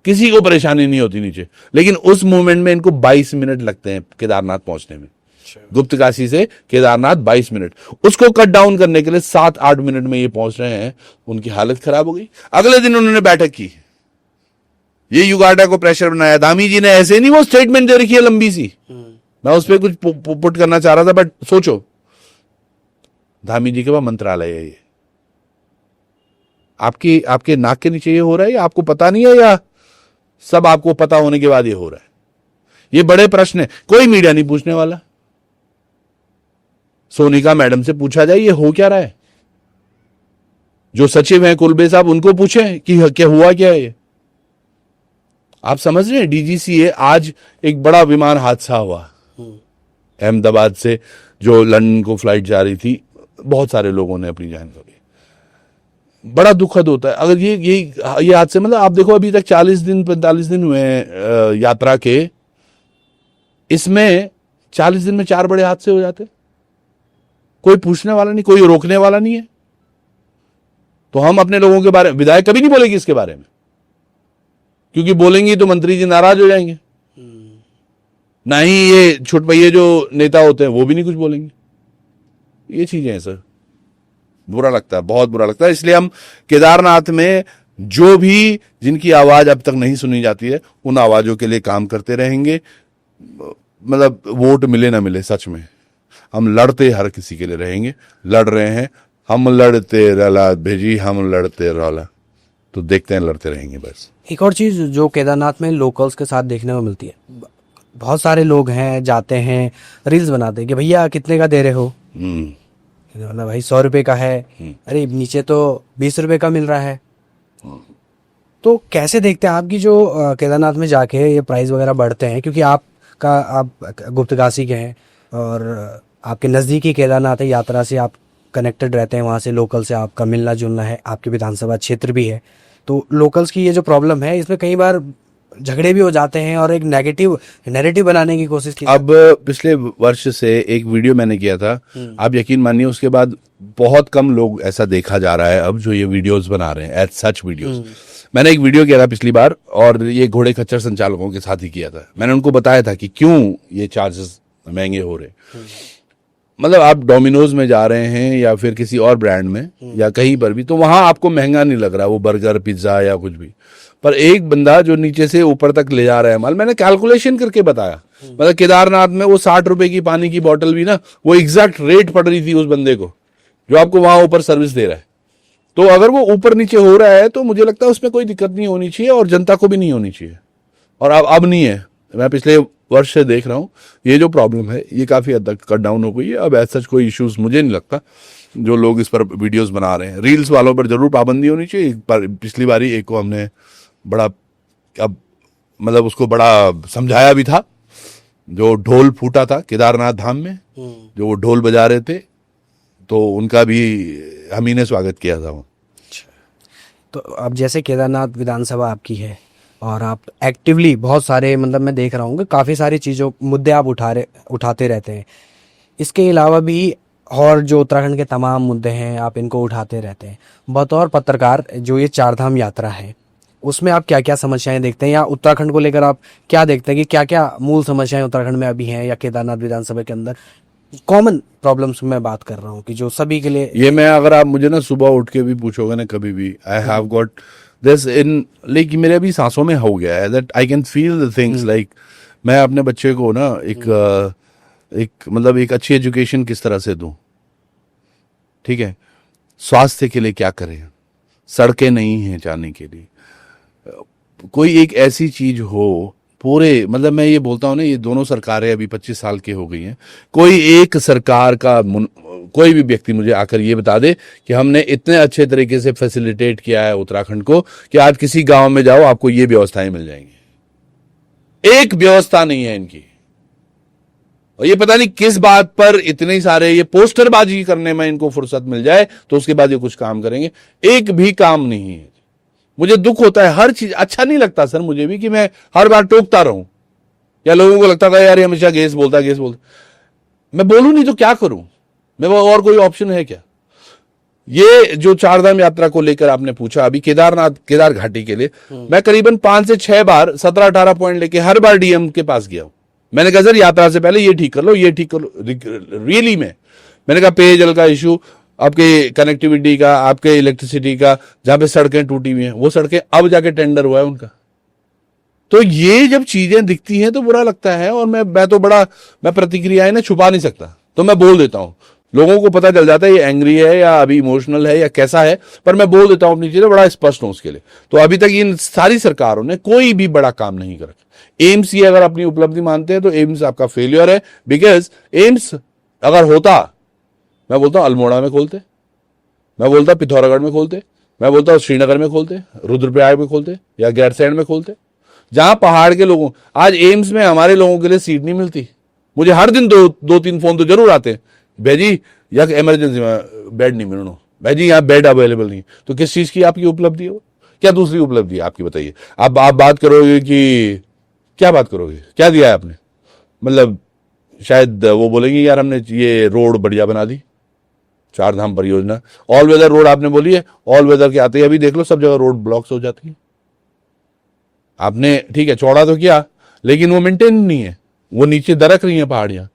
किसी को परेशानी नहीं होती नीचे, लेकिन उस मूवमेंट में इनको 22 मिनट लगते हैं केदारनाथ पहुंचने में। गुप्तकाशी से केदारनाथ 22 मिनट, उसको कट डाउन करने के लिए 7-8 मिनट में ये पहुंच रहे हैं। उनकी हालत खराब हो गई। अगले दिन उन्होंने बैठक की, ये युगाडा को प्रेशर बनाया। धामी जी ने ऐसे नहीं वो स्टेटमेंट दे रखी है लंबी सी, मैं उस पर कुछ पुट करना चाह रहा था, बट सोचो, धामी जी के पास मंत्रालय है, ये आपके नाक के नीचे ये हो रहा है, या आपको पता नहीं है, या सब आपको पता होने के बाद ये हो रहा है? ये बड़े प्रश्न है, कोई मीडिया नहीं पूछने वाला। सोनिका मैडम से पूछा जाए ये हो क्या रहा है, जो सचिव हैं कुलबे साहब, उनको पूछें कि क्या हुआ क्या है ये। आप समझ रहे हैं? डीजीसीए, आज एक बड़ा विमान हादसा हुआ अहमदाबाद से, जो लंदन को फ्लाइट जा रही थी, बहुत सारे लोगों ने अपनी जान खो दी। बड़ा दुखद होता है अगर ये हादसे, मतलब आप देखो अभी तक 40 दिन 45 दिन हुए हैं यात्रा के, इसमें 40 दिन में 4 बड़े हादसे हो जाते, कोई पूछने वाला नहीं, कोई रोकने वाला नहीं है। तो हम अपने लोगों के बारे में, विधायक कभी नहीं बोलेगी इसके बारे में, क्योंकि बोलेंगी तो मंत्री जी नाराज हो जाएंगे। ना ही ये छुटपैये जो नेता होते हैं वो भी नहीं कुछ बोलेंगे। ये चीजें हैं सर, बुरा लगता है, बहुत बुरा लगता है। इसलिए हम केदारनाथ में जो भी जिनकी आवाज अब तक नहीं सुनी जाती है उन आवाजों के लिए काम करते रहेंगे। मतलब वोट मिले ना मिले, सच में हम लड़ते हर किसी के लिए रहेंगे, लड़ रहे हैं। हम लड़ते रला भेजी, हम लड़ते रला, तो देखते हैं, लड़ते रहेंगे बस। एक और चीज जो केदारनाथ में लोकल्स के साथ देखने को मिलती है, बहुत सारे लोग हैं जाते हैं रील्स बनाते हैं कि भैया कितने का दे रहे हो, मतलब भाई 100 रुपए का है, अरे नीचे तो 20 रुपए का मिल रहा है। तो कैसे देखते हैं आपकी जो केदारनाथ में जाके ये प्राइस वगैरह बढ़ते हैं, क्योंकि आप गुप्तकाशी के हैं और आपके नज़दीकी केदारनाथ है, यात्रा से आप कनेक्टेड रहते हैं, वहाँ से लोकल से आपका मिलना जुलना है, आपके विधानसभा क्षेत्र भी है। तो लोकल्स की ये जो प्रॉब्लम है इसमें कई बार झगड़े भी हो जाते हैं और एक नेगेटिव नैरेटिव बनाने की कोशिश की। अब पिछले वर्ष से एक वीडियो मैंने किया था, आप यकीन मानिए उसके बाद बहुत कम लोग ऐसा देखा जा रहा है अब जो ये वीडियोस बना रहे हैं, एज सच वीडियोस। मैंने एक वीडियो किया था पिछली बार और ये घोड़े खच्चर संचालकों के साथ ही किया था। मैंने उनको बताया था कि क्यों ये चार्जेस महंगे हो रहे। मतलब आप डोमिनोज में जा रहे हैं या फिर किसी और ब्रांड में या कहीं पर भी, तो वहां आपको महंगा नहीं लग रहा वो बर्गर पिज्जा या कुछ भी, पर एक बंदा जो नीचे से ऊपर तक ले जा रहा है माल, मैंने कैलकुलेशन करके बताया। मतलब केदारनाथ में वो 60 रुपए की पानी की बोतल भी ना, वो एग्जैक्ट रेट पड़ रही थी उस बंदे को जो आपको वहां ऊपर सर्विस दे रहा है। तो अगर वो ऊपर नीचे हो रहा है तो मुझे लगता है उसमें कोई दिक्कत नहीं होनी चाहिए और जनता को भी नहीं होनी चाहिए। और अब नहीं है, मैं पिछले वर्ष से देख रहा हूँ ये जो प्रॉब्लम है ये काफी हद तक कट डाउन हो गई है। अब ऐसा कोई इश्यूज मुझे नहीं लगता। जो लोग इस पर वीडियोस बना रहे हैं, रील्स वालों पर जरूर पाबंदी होनी चाहिए। पिछली बारी एक को हमने बड़ा, अब मतलब उसको बड़ा समझाया भी था, जो ढोल फूटा था केदारनाथ धाम में, जो वो ढोल बजा रहे थे, तो उनका भी हम ही ने स्वागत किया था वो। तो अब जैसे केदारनाथ विधानसभा आपकी है और आप एक्टिवली बहुत सारे, मतलब मैं देख रहा हूँ कि काफ़ी सारी चीज़ों मुद्दे आप उठाते रहते हैं। इसके अलावा भी और जो उत्तराखंड के तमाम मुद्दे हैं आप इनको उठाते रहते हैं। बतौर पत्रकार जो ये चारधाम यात्रा है उसमें आप क्या क्या समस्याएं देखते हैं, या उत्तराखंड को लेकर आप क्या देखते हैं कि क्या क्या मूल समस्याएं उत्तराखंड में अभी हैं, या केदारनाथ विधानसभा के अंदर कॉमन प्रॉब्लम्स में बात कर रहा हूँ कि जो सभी के लिए। ये मैं अगर आप मुझे ना सुबह उठ के भी पूछोगे ना कभी भी, I have got this in like, मेरे अभी सांसों में हो गया है that I can feel the things. Like मैं अपने बच्चे को ना एक मतलब एक अच्छी एजुकेशन किस तरह से दूं, ठीक है, स्वास्थ्य के लिए क्या करें, सड़कें नहीं हैं जाने के लिए, कोई एक ऐसी चीज हो पूरे, मतलब मैं ये बोलता हूँ ना, ये दोनों सरकारें अभी 25 साल की हो गई हैं, कोई एक सरकार का कोई भी व्यक्ति मुझे आकर ये बता दे कि हमने इतने अच्छे तरीके से फैसिलिटेट किया है उत्तराखंड को कि आज किसी गांव में जाओ आपको ये व्यवस्थाएं मिल जाएंगी। एक व्यवस्था नहीं है इनकी, और ये पता नहीं किस बात पर इतने सारे ये पोस्टरबाजी करने में इनको फुर्सत मिल जाए तो उसके बाद ये कुछ काम करेंगे। एक भी काम नहीं है। मुझे दुख होता है, हर चीज अच्छा नहीं लगता सर मुझे भी कि मैं हर बार टोकता रहूं, या लोगों को लगता था यार ये हमेशा गैस बोलता। मैं बोलूं नहीं तो क्या करूं मैं, वो और कोई ऑप्शन है क्या? ये जो चारधाम यात्रा को लेकर आपने पूछा, अभी केदार घाटी के लिए मैं करीबन 5 से 6 बार 17-18 पॉइंट लेके हर बार डीएम के पास गया हूं। मैंने कहा सर यात्रा से पहले ये ठीक कर लो, ये ठीक कर लो। रियली मैंने कहा पेयजल का इशू, आपके कनेक्टिविटी का, आपके इलेक्ट्रिसिटी का, जहां पे सड़कें टूटी हुई हैं वो सड़कें अब जाके टेंडर हुआ है उनका। तो ये जब चीजें दिखती हैं तो बुरा लगता है, और मैं तो बड़ा, मैं प्रतिक्रियाएं ना छुपा नहीं सकता, तो मैं बोल देता हूं। लोगों को पता चल जाता है ये एंग्री है या अभी इमोशनल है या कैसा है, पर मैं बोल देता हूं अपनी चीजें, बड़ा स्पष्ट हूं उसके लिए। तो अभी तक इन सारी सरकारों ने कोई भी बड़ा काम नहीं कर रखा। एम्स ये अगर अपनी उपलब्धि मानते हैं तो एम्स आपका फेलियर है, बिकॉज एम्स अगर होता, मैं बोलता हूं अल्मोड़ा में खोलते, मैं बोलता पिथौरागढ़ में खोलते, मैं बोलता हूं श्रीनगर में खोलते, रुद्रप्रयाग में खोलते, या गैरसैंण में खोलते, जहां पहाड़ के लोगों। आज एम्स में हमारे लोगों के लिए सीट नहीं मिलती। मुझे हर दिन 2-3 फोन तो जरूर आते हैं भाई या इमरजेंसी में बेड नहीं मिलना, भाई यहाँ बेड अवेलेबल नहीं, तो किस चीज की आपकी उपलब्धि है? क्या दूसरी उपलब्धि है आपकी, बताइए। आप बात करोगे कि क्या बात करोगे, क्या दिया है आपने? मतलब शायद वो बोलेंगे यार हमने ये रोड बढ़िया बना दी, 4 धाम परियोजना, ऑल वेदर रोड आपने बोली है, ऑल वेदर के आते ही अभी देख लो सब जगह रोड ब्लॉक्स हो जाती है। आपने ठीक है चौड़ा तो किया, लेकिन वो मेंटेन नहीं है, वो नीचे दरक रही है पहाड़ियां,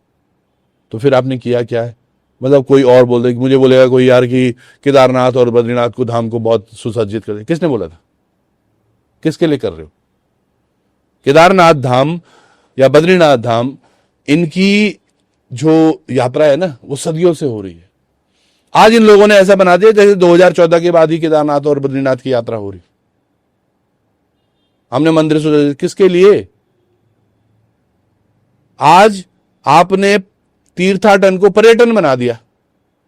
तो फिर आपने किया क्या है? मतलब कोई और बोल दे, मुझे बोलेगा कोई यार कि केदारनाथ और बद्रीनाथ को धाम को बहुत सुसज्जित कर दे, किसने बोला था? किसके लिए कर रहे हो? केदारनाथ धाम या बद्रीनाथ धाम, इनकी जो यात्रा है ना वो सदियों से हो रही है। आज इन लोगों ने ऐसा बना दिया जैसे 2014 के बाद ही केदारनाथ और बद्रीनाथ की यात्रा हो रही। हमने मंदिर सुसज्जित किसके लिए? आज आपने तीर्थाटन को पर्यटन बना दिया।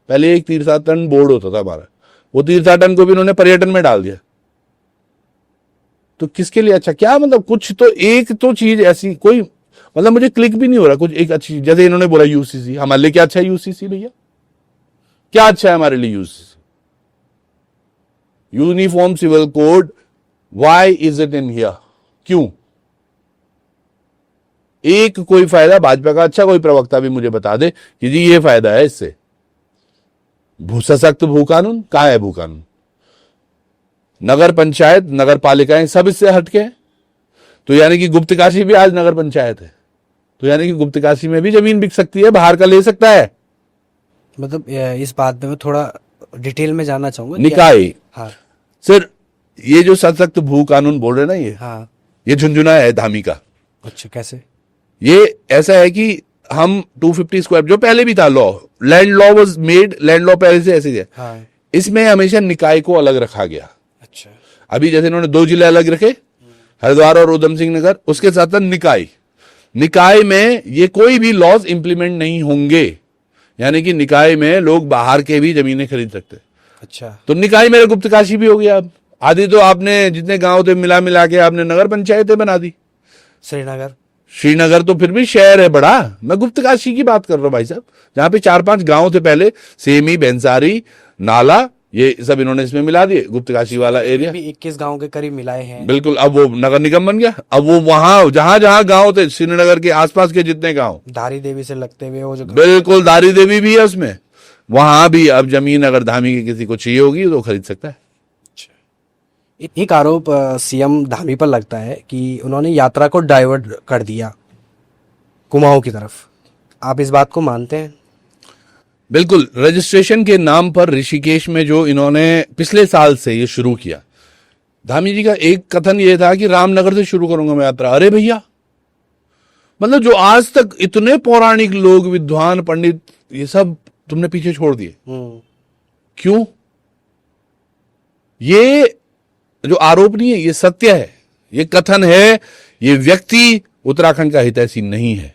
पहले एक तीर्थाटन बोर्ड होता था हमारा, वो तीर्थाटन को भी इन्होंने पर्यटन में डाल दिया। तो किसके लिए अच्छा? क्या मतलब कुछ तो एक तो चीज ऐसी कोई, मतलब मुझे क्लिक भी नहीं हो रहा कुछ एक अच्छी, जैसे इन्होंने बोला यूसीसी, हमारे लिए क्या अच्छा है यूसीसी? भैया क्या अच्छा है हमारे लिए UCC? Uniform civil code, why is it in here? क्यों? एक कोई फायदा भाजपा का अच्छा कोई प्रवक्ता भी मुझे बता दे कि जी ये फायदा है इससे। सशक्त भू कानून कहां है? भू कानून, नगर पंचायत, नगर पालिकाएं सब इससे हटके हैं। तो यानी कि गुप्तकाशी भी आज नगर पंचायत है, तो यानी कि गुप्तकाशी में भी जमीन बिक सकती है, बाहर का ले सकता है। मतलब इस बात में मैं थोड़ा डिटेल में जानना चाहूंगा। निकाय, हाँ सर ये जो सशक्त भू कानून बोल रहे ना हाँ, ये झुंझुना है धामी का। अच्छा कैसे? ये ऐसा है कि हम 250 स्क्वायर, जो पहले भी था law, land law was made, land law पहले से ऐसे ही है, हाँ इसमें हमेशा निकाय को अलग रखा गया। अच्छा, अभी जैसे इन्होंने 2 जिले अलग रखे, हरिद्वार और उधम सिंह नगर, उसके साथ साथ निकाय, निकाय में ये कोई भी लॉज इंप्लीमेंट नहीं होंगे, यानी कि निकाय में लोग बाहर के भी जमीनें खरीद सकते। अच्छा तो निकाय मेरे गुप्तकाशी भी हो गया। अब आदि तो आपने जितने गांव थे मिला के आपने नगर पंचायतें बना दी। श्रीनगर, श्रीनगर तो फिर भी शहर है बड़ा, मैं गुप्तकाशी की बात कर रहा हूं भाई साहब, जहां पे 4-5 गांव थे पहले, सेमी, बेंसारी, नाला, ये सब इन्होंने इसमें मिला दिए, गुप्तकाशी वाला एरिया भी 21 गांव के करीब मिलाए हैं। बिल्कुल। अब वो नगर निगम बन गया। अब वो वहां जहां जहां गांव थे, श्रीनगर के आसपास के जितने गांव, धारी देवी से लगते हुए वो जो बिल्कुल दारी देवी भी है उसमें, वहां भी अब जमीन अगर धामी की किसी को चाहिए होगी तो खरीद सकता है। एक आरोप सीएम धामी पर लगता है कि उन्होंने यात्रा को डाइवर्ट कर दिया कुमाऊं की तरफ, आप इस बात को मानते हैं? बिल्कुल, रजिस्ट्रेशन के नाम पर ऋषिकेश में जो इन्होंने पिछले साल से ये शुरू किया, धामी जी का एक कथन ये था कि रामनगर से शुरू करूंगा मैं यात्रा। अरे भैया, मतलब जो आज तक इतने पौराणिक लोग, विद्वान, पंडित, ये सब तुमने पीछे छोड़ दिए, क्यों? ये जो आरोप नहीं है, ये सत्य है, ये कथन है, ये व्यक्ति उत्तराखंड का हितैषी नहीं है,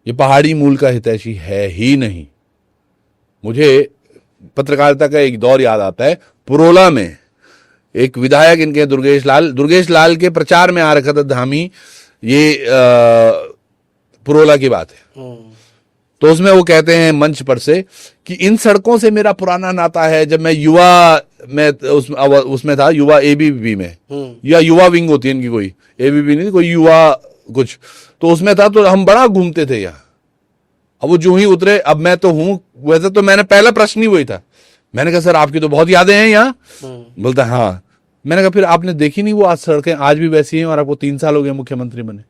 ये पहाड़ी मूल का हितैषी है ही नहीं। मुझे पत्रकारिता का एक दौर याद आता है, पुरोला में एक विधायक इनके दुर्गेश लाल के प्रचार में आ रखा था धामी, ये पुरोला की बात है। तो उसमें वो कहते हैं मंच पर से कि इन सड़कों से मेरा पुराना नाता है, जब मैं युवा में उसमें था, युवा एबीवीपी में, या युवा विंग होती है इनकी, कोई एबीवीपी नहीं, कोई युवा कुछ, तो उसमें था, तो हम बड़ा घूमते थे यहाँ। अब वो जो ही उतरे, अब मैं तो हूं, वैसे तो मैंने पहला प्रश्न ही वही था, मैंने कहा सर आपकी तो बहुत यादें हैं यहाँ। बोलता हाँ। मैंने कहा फिर आपने देखी नहीं वो आज सड़कें आज भी वैसी हैं और आपको 3 साल हो गए मुख्यमंत्री बने?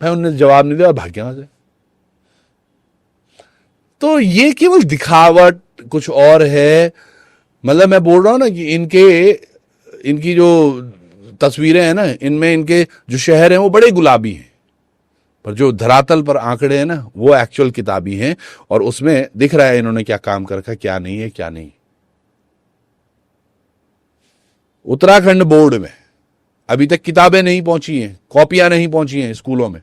भाई उन्होंने जवाब नहीं दिया और भाग गया वहां से। तो ये केवल दिखावट कुछ और है। मतलब मैं बोल रहा हूं ना कि इनकी जो तस्वीरें हैं ना, इनमें इनके जो शहर हैं वो बड़े गुलाबी हैं, पर जो धरातल पर आंकड़े हैं ना वो एक्चुअल किताबी हैं, और उसमें दिख रहा है इन्होंने क्या काम कर रखा, क्या नहीं है, क्या नहीं। उत्तराखंड बोर्ड में अभी तक किताबें नहीं पहुंची हैं, कॉपियां नहीं पहुंची हैं स्कूलों में।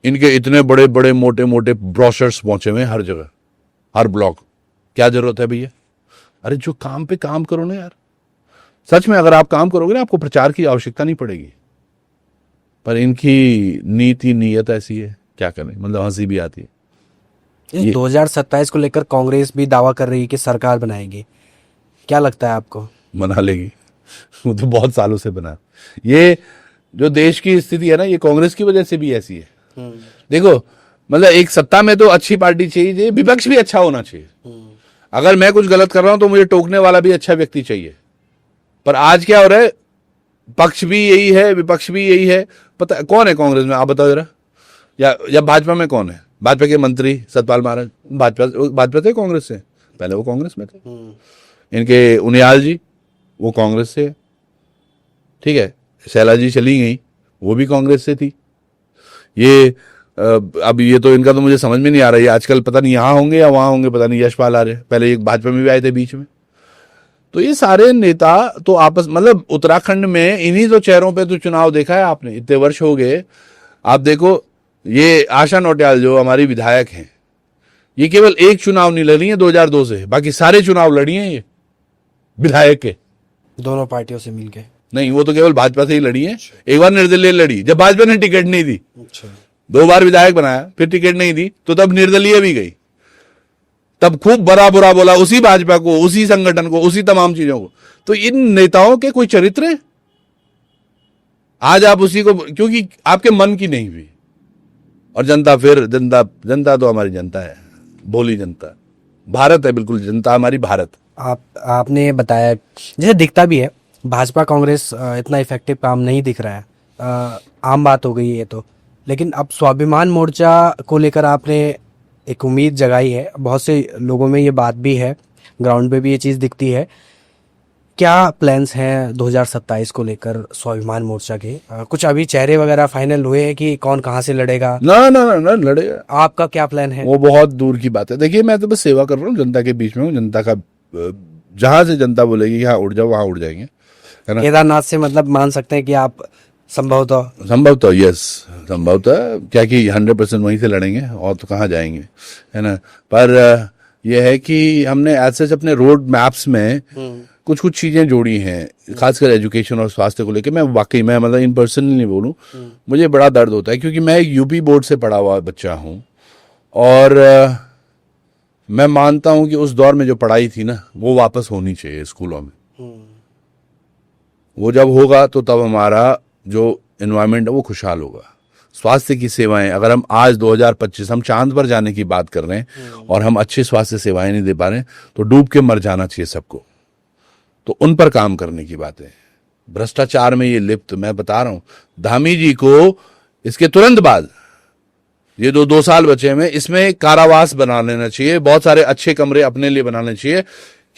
इनके इतने बड़े बड़े मोटे मोटे ब्रोशर्स पहुंचे हुए हर जगह, हर ब्लॉक। क्या जरूरत है भैया? अरे जो काम पे काम करो ना यार। सच में अगर आप काम करोगे ना, आपको प्रचार की आवश्यकता नहीं पड़ेगी। पर इनकी नीयत ऐसी है, क्या करें, मतलब हंसी भी आती है। इस 2027 को लेकर कांग्रेस भी दावा कर रही है कि सरकार बनाएगी, क्या लगता है आपको? बना लेगी। वो तो बहुत सालों से बना। ये जो देश की स्थिति है ना, ये कांग्रेस की वजह से भी ऐसी है। देखो, मतलब एक सत्ता में तो अच्छी पार्टी चाहिए, विपक्ष भी अच्छा होना चाहिए। अगर मैं कुछ गलत कर रहा हूं तो मुझे टोकने वाला भी अच्छा व्यक्ति चाहिए। पर आज क्या हो रहा है, पक्ष भी यही है, विपक्ष भी यही है। पता कौन है कांग्रेस में, आप बताओ जरा। या भाजपा में कौन है? भाजपा के मंत्री सतपाल महाराज भाजपा थे, कांग्रेस से पहले वो कांग्रेस में थे। इनके उनियाल जी वो कांग्रेस से, ठीक है। शैला जी चली गई, वो भी कांग्रेस से थी। ये अब ये तो इनका तो मुझे समझ में नहीं आ रहा है, आजकल पता नहीं यहाँ होंगे या वहां होंगे, पता नहीं। यशपाल आ रहे, पहले एक भाजपा में भी आए थे बीच में। तो ये सारे नेता तो आपस, मतलब उत्तराखंड में इन्हीं तो चेहरों पे तो चुनाव देखा है आपने, इतने वर्ष हो गए। आप देखो, ये आशा नौटियाल जो हमारी विधायक हैं, ये केवल एक चुनाव नहीं लड़ी है 2002 से, बाकी सारे चुनाव लड़ी हैं ये विधायक के। दोनों पार्टियों से मिलके? नहीं, वो तो केवल भाजपा से ही लड़ी है। एक बार निर्दलीय लड़ी, जब भाजपा ने टिकट नहीं दी। अच्छा। 2 बार विधायक बनाया, फिर टिकट नहीं दी, तो तब निर्दलीय भी गई। तब खूब बड़ा बुरा बोला उसी भाजपा को, उसी संगठन को, उसी तमाम चीजों को। तो इन नेताओं के कोई चरित्र है? आज आप उसी को, क्योंकि आपके मन की नहीं हुई। और जनता, फिर जनता तो हमारी जनता है, भोली जनता। भारत है बिल्कुल, जनता हमारी भारत। आपने बताया, जैसे दिखता भी है भाजपा कांग्रेस इतना इफेक्टिव काम नहीं दिख रहा है, आम बात हो गई है तो। लेकिन अब स्वाभिमान मोर्चा को लेकर आपने एक उम्मीद जगाई है, बहुत से लोगों में ये बात भी है, ग्राउंड पे भी ये चीज़ दिखती है। क्या प्लान्स हैं 2027 को लेकर स्वाभिमान मोर्चा के? कुछ अभी चेहरे वगैरह फाइनल हुए हैं कि कौन कहाँ से लड़ेगा? ना लड़ेगा। आपका क्या प्लान है? वो बहुत दूर की बात है। देखिए, मैं तो बस सेवा कर रहा हूँ, जनता के बीच में हूँ। जनता का जहां से जनता बोलेगी यहाँ उड़ जाओ, वहां उड़ जाएंगे, है ना। केदारनाथ से मतलब मान सकते हैं कि आप संभवतः यस, संभवतः, क्या कि 100% वहीं से लड़ेंगे, और तो कहाँ जाएंगे, है ना। पर यह है कि हमने ऐसे अपने रोड मैप्स में कुछ कुछ चीजें जोड़ी हैं, खासकर एजुकेशन और स्वास्थ्य को लेकर। मैं वाकई में, मतलब इन पर्सन नहीं बोलूं, मुझे बड़ा दर्द होता है, क्योंकि मैं एक यूपी बोर्ड से पढ़ा हुआ बच्चा हूं। और मैं मानता हूं कि उस दौर में जो पढ़ाई थी ना, वो वापस होनी चाहिए स्कूलों में। वो जब होगा तो तब हमारा जो एनवायरनमेंट है वो खुशहाल होगा। स्वास्थ्य की सेवाएं, अगर हम आज 2025 हम चांद पर जाने की बात कर रहे हैं और हम अच्छी स्वास्थ्य सेवाएं नहीं दे पा रहे हैं, तो डूब के मर जाना चाहिए सबको। तो उन पर काम करने की बात है। भ्रष्टाचार में ये लिप्त, मैं बता रहा हूं, धामी जी को इसके तुरंत बाद, ये 2 साल बचे में, इसमें कारावास बना लेना चाहिए, बहुत सारे अच्छे कमरे अपने लिए बनाने चाहिए।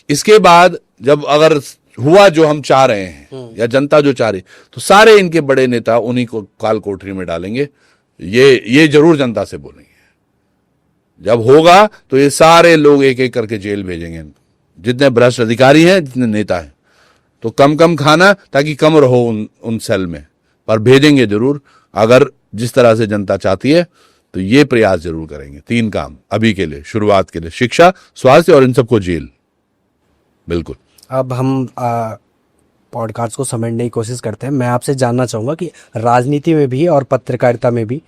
इसके बाद जब अगर हुआ जो हम चाह रहे हैं या जनता जो चाह रही, तो सारे इनके बड़े नेता उन्हीं को काल कोठरी में डालेंगे। ये जरूर जनता से बोलेंगे। जब होगा तो ये सारे लोग एक एक करके जेल भेजेंगे, जितने भ्रष्ट अधिकारी हैं, जितने नेता हैं। तो कम कम खाना, ताकि कम रहो उन सेल में, पर भेजेंगे जरूर। अगर जिस तरह से जनता चाहती है तो ये प्रयास जरूर करेंगे। 3 काम अभी के लिए, शुरुआत के लिए, शिक्षा, स्वास्थ्य और इन सबको जेल। बिल्कुल। अब हम पॉडकास्ट को समेटने की कोशिश करते हैं। मैं आपसे जानना चाहूँगा कि राजनीति में भी और पत्रकारिता में भी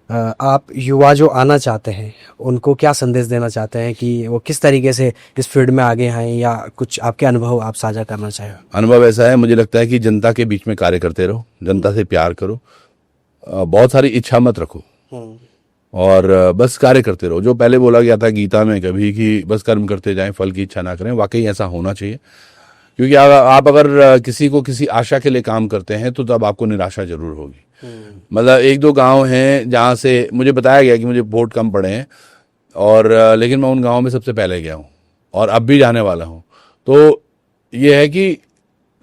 आप युवा जो आना चाहते हैं, उनको क्या संदेश देना चाहते हैं कि वो किस तरीके से इस फील्ड में आगे आएं, या कुछ आपके अनुभव आप साझा करना चाहें? अनुभव ऐसा है, मुझे लगता है कि जनता के बीच में कार्य करते रहो, जनता से प्यार करो, बहुत सारी इच्छा मत रखो, और बस कार्य करते रहो। जो पहले बोला गया था गीता में कभी कि बस कर्म करते जाएं, फल की इच्छा ना करें, वाकई ऐसा होना चाहिए। क्योंकि आप अगर किसी को किसी आशा के लिए काम करते हैं तो तब आपको निराशा जरूर होगी। मतलब 1-2 गांव हैं जहां से मुझे बताया गया कि मुझे वोट कम पड़े हैं, और लेकिन मैं उन गांवों में सबसे पहले गया हूं और अब भी जाने वाला हूं। तो ये है कि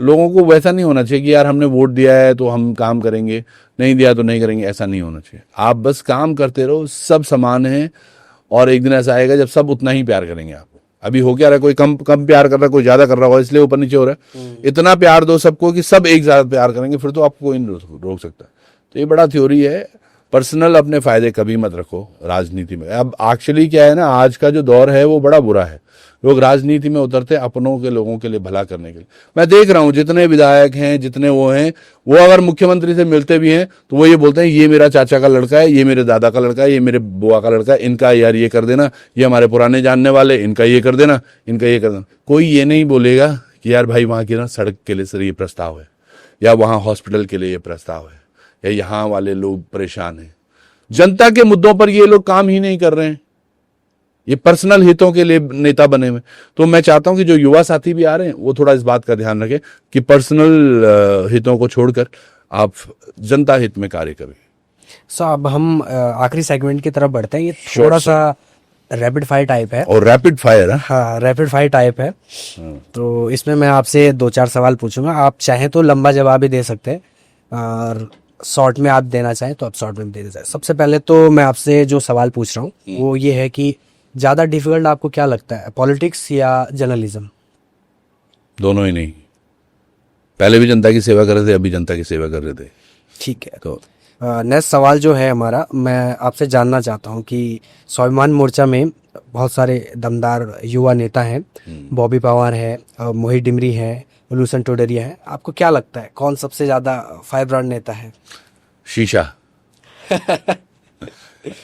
लोगों को वैसा नहीं होना चाहिए कि यार हमने वोट दिया है तो हम काम करेंगे, नहीं दिया तो नहीं करेंगे, ऐसा नहीं होना चाहिए। आप बस काम करते रहो, सब समान हैं, और एक दिन ऐसा आएगा जब सब उतना ही प्यार करेंगे आपको। अभी हो क्या रहा है, कोई कम प्यार कर रहा है, कोई ज्यादा कर रहा होगा, इसलिए ऊपर नीचे हो रहा है। इतना प्यार दो सबको कि सब एक ज्यादा प्यार करेंगे, फिर तो आपको कोई नहीं रोक सकता। तो ये बड़ा थ्योरी है, पर्सनल अपने फायदे कभी मत रखो राजनीति में। अब एक्चुअली क्या है ना, आज का जो दौर है वो बड़ा बुरा है। लोग राजनीति में उतरते अपनों के लोगों के लिए भला करने के लिए। मैं देख रहा हूं जितने विधायक हैं, जितने वो हैं, वो अगर मुख्यमंत्री से मिलते भी हैं तो वो ये बोलते हैं ये मेरा चाचा का लड़का है, ये मेरे दादा का लड़का है, ये मेरे बुआ का लड़का है, इनका यार ये कर देना, ये हमारे पुराने जानने वाले, इनका ये कर देना, इनका ये कर देना। कोई ये नहीं बोलेगा कि यार भाई वहां की ना सड़क के लिए सर ये प्रस्ताव है, या वहां हॉस्पिटल के लिए ये प्रस्ताव है, या यहाँ वाले लोग परेशान हैं। जनता के मुद्दों पर ये लोग काम ही नहीं कर रहे हैं, ये पर्सनल हितों के लिए नेता बने हुए। तो मैं चाहता हूं कि जो युवा साथी भी आ रहे हैं वो थोड़ा इस बात का ध्यान रखें कि पर्सनल हितों को छोड़कर आप जनता हित में कार्य करें। सो अब हम आखिरी सेगमेंट की तरफ बढ़ते हैं। ये थोड़ा सा रैपिड फायर टाइप है। और रैपिड फायर है। हाँ, रैपिड फायर टाइप है। तो इसमें मैं आपसे 2-4 सवाल पूछूंगा, आप चाहें तो लंबा जवाब भी दे सकते हैं और शॉर्ट में आप देना चाहें तो आप शॉर्ट में दे दें। सबसे पहले तो मैं आपसे जो सवाल पूछ रहा हूँ वो ये है कि ज़्यादा डिफिकल्ट आपको क्या लगता है, पॉलिटिक्स या जर्नलिज्म? दोनों ही नहीं, पहले भी जनता की सेवा कर रहे थे, अभी जनता की सेवा कर रहे थे। ठीक है, तो नेक्स्ट सवाल जो है हमारा, मैं आपसे जानना चाहता हूं कि स्वाभिमान मोर्चा में बहुत सारे दमदार युवा नेता हैं, बॉबी पवार है, मोहित डिमरी है, लूसन टोडरिया है। आपको क्या लगता है कौन सबसे ज्यादा फायर ब्रांड नेता है? शीशा।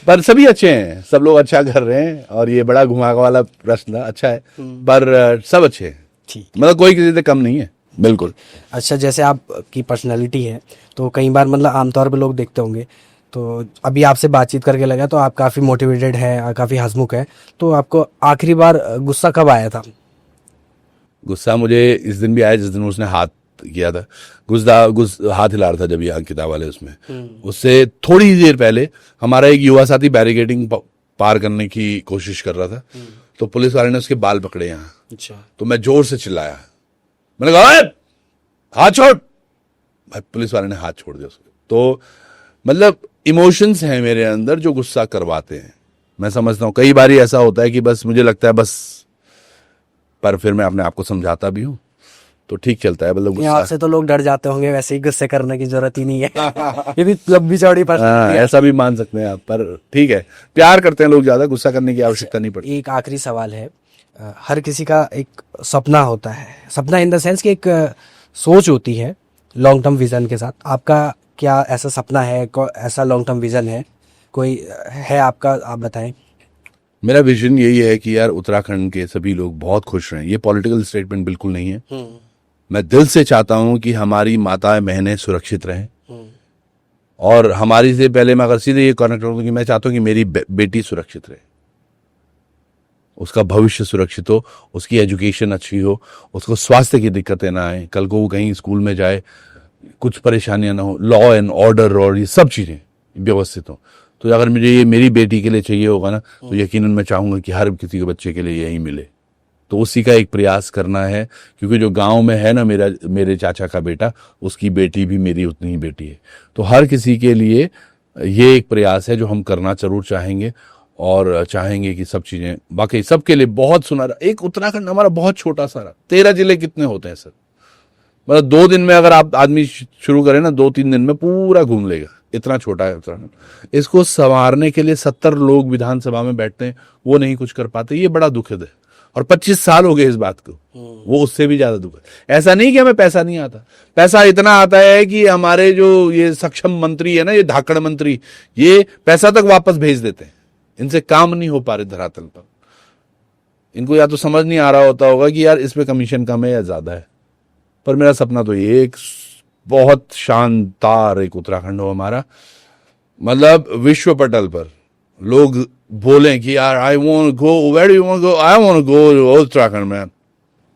पर सभी अच्छे हैं, सब लोग अच्छा कर रहे हैं, और ये बड़ा घुमागा वाला प्रश्न था, अच्छा है, पर सब अच्छे हैं। ठीक, मतलब कोई किसी से कम नहीं है, बिल्कुल। अच्छा, जैसे आपकी पर्सनालिटी है तो कई बार मतलब आमतौर पे लोग देखते होंगे, तो अभी आपसे बातचीत करके लगा तो आप काफ़ी मोटिवेटेड है, काफ़ी हंसमुख है। तो आपको आखिरी बार गुस्सा कब आया था? गुस्सा मुझे इस दिन भी आया जिस दिन उसने हाथ किया था, हाथ हिला रहा था जब ये किताब वाले उसमें। उससे थोड़ी ही देर पहले हमारा एक युवा साथी बैरिकेडिंग पार करने की कोशिश कर रहा था, तो पुलिस वाले ने उसके बाल पकड़े यहाँ। अच्छा, तो मैं जोर से चिल्लाया, मैंने कहा हाथ छोड़, भाई पुलिस वाले ने हाथ छोड़ दिया उसको। तो मतलब इमोशंस हैं मेरे अंदर जो गुस्सा करवाते हैं। मैं समझता हूँ कई बार ऐसा होता है कि बस मुझे लगता है बस, पर फिर मैं अपने आप को समझाता भी हूँ तो ठीक चलता है। मतलब यहाँ से तो लोग डर जाते होंगे, वैसे ही गुस्से करने की जरूरत ही नहीं है। ये भी लंबी चौड़ी पर्सनालिटी है। ऐसा भी मान सकते हैं आप, पर ठीक है, प्यार करते हैं लोग, ज्यादा गुस्सा करने की आवश्यकता नहीं पड़ती। एक आखिरी सवाल है, हर किसी का एक सपना होता है, सपना इन द सेंस कि एक सोच होती है लॉन्ग टर्म विजन के साथ। आपका क्या ऐसा सपना है, ऐसा लॉन्ग टर्म विजन है कोई है आपका? आप बताएं। मेरा विजन यही है कि यार उत्तराखंड के सभी लोग बहुत खुश रहें। ये पॉलिटिकल स्टेटमेंट बिल्कुल नहीं है। मैं दिल से चाहता हूं कि हमारी माताएं बहनें सुरक्षित रहें, और हमारी से पहले मैं अगर सीधे ये कनेक्ट करूं कि मैं चाहता हूं कि मेरी बेटी सुरक्षित रहे, उसका भविष्य सुरक्षित हो, उसकी एजुकेशन अच्छी हो, उसको स्वास्थ्य की दिक्कतें ना आए, कल को वो कहीं स्कूल में जाए कुछ परेशानियां ना हो, लॉ एंड ऑर्डर और ये सब चीजें व्यवस्थित हो। तो अगर मुझे ये मेरी बेटी के लिए चाहिए होगा ना, तो यकीनन मैं चाहूंगा कि हर किसी के बच्चे के लिए यही मिले। तो उसी का एक प्रयास करना है, क्योंकि जो गांव में है ना मेरे चाचा का बेटा, उसकी बेटी भी मेरी उतनी ही बेटी है। तो हर किसी के लिए ये एक प्रयास है जो हम करना जरूर चाहेंगे, और चाहेंगे कि सब चीजें बाकी सबके लिए बहुत सुनहरा। एक उत्तराखंड हमारा बहुत छोटा सारा, 13 जिले कितने होते हैं सर? मतलब 2 दिन में अगर आप आदमी शुरू करें ना, 2-3 दिन में पूरा घूम लेगा, इतना छोटा है उत्तराखंड। इसको संवारने के लिए 70 लोग विधानसभा में बैठते हैं, वो नहीं कुछ कर पाते, ये बड़ा दुखद है। और 25 साल हो गए इस बात को, वो उससे भी ज्यादा दुख है। ऐसा नहीं कि हमें पैसा नहीं आता, पैसा इतना आता है कि हमारे जो ये सक्षम मंत्री है ना, ये धाकड़ मंत्री, ये पैसा तक वापस भेज देते हैं। इनसे काम नहीं हो पा रहे धरातल पर। इनको या तो समझ नहीं आ रहा होगा कि यार इसमें कमीशन कम है या ज्यादा है। पर मेरा सपना तो ये एक बहुत शानदार एक उत्तराखंड हो हमारा, मतलब विश्व पटल पर लोग बोलें कि यार I want go, where do you want go, I want go Uttarakhand में,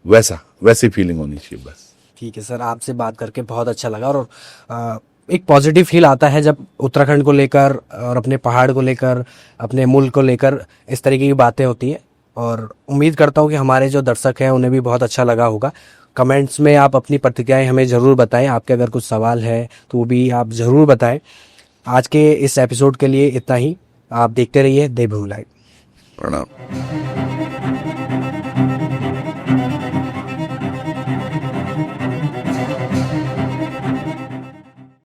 वैसी फीलिंग होनी चाहिए बस। ठीक है सर, आपसे बात करके बहुत अच्छा लगा, और एक पॉजिटिव फील आता है जब उत्तराखंड को लेकर और अपने पहाड़ को लेकर, अपने मुल्क को लेकर इस तरीके की बातें होती हैं। और उम्मीद करता हूँ कि हमारे जो दर्शक हैं उन्हें भी बहुत अच्छा लगा होगा। कमेंट्स में आप अपनी प्रतिक्रियाएं हमें ज़रूर बताएं, आपके अगर कुछ सवाल है तो वो भी आप ज़रूर बताएं। आज के इस एपिसोड के लिए इतना ही। आप देखते रहिए देवभूमि लाइव। प्रणाम।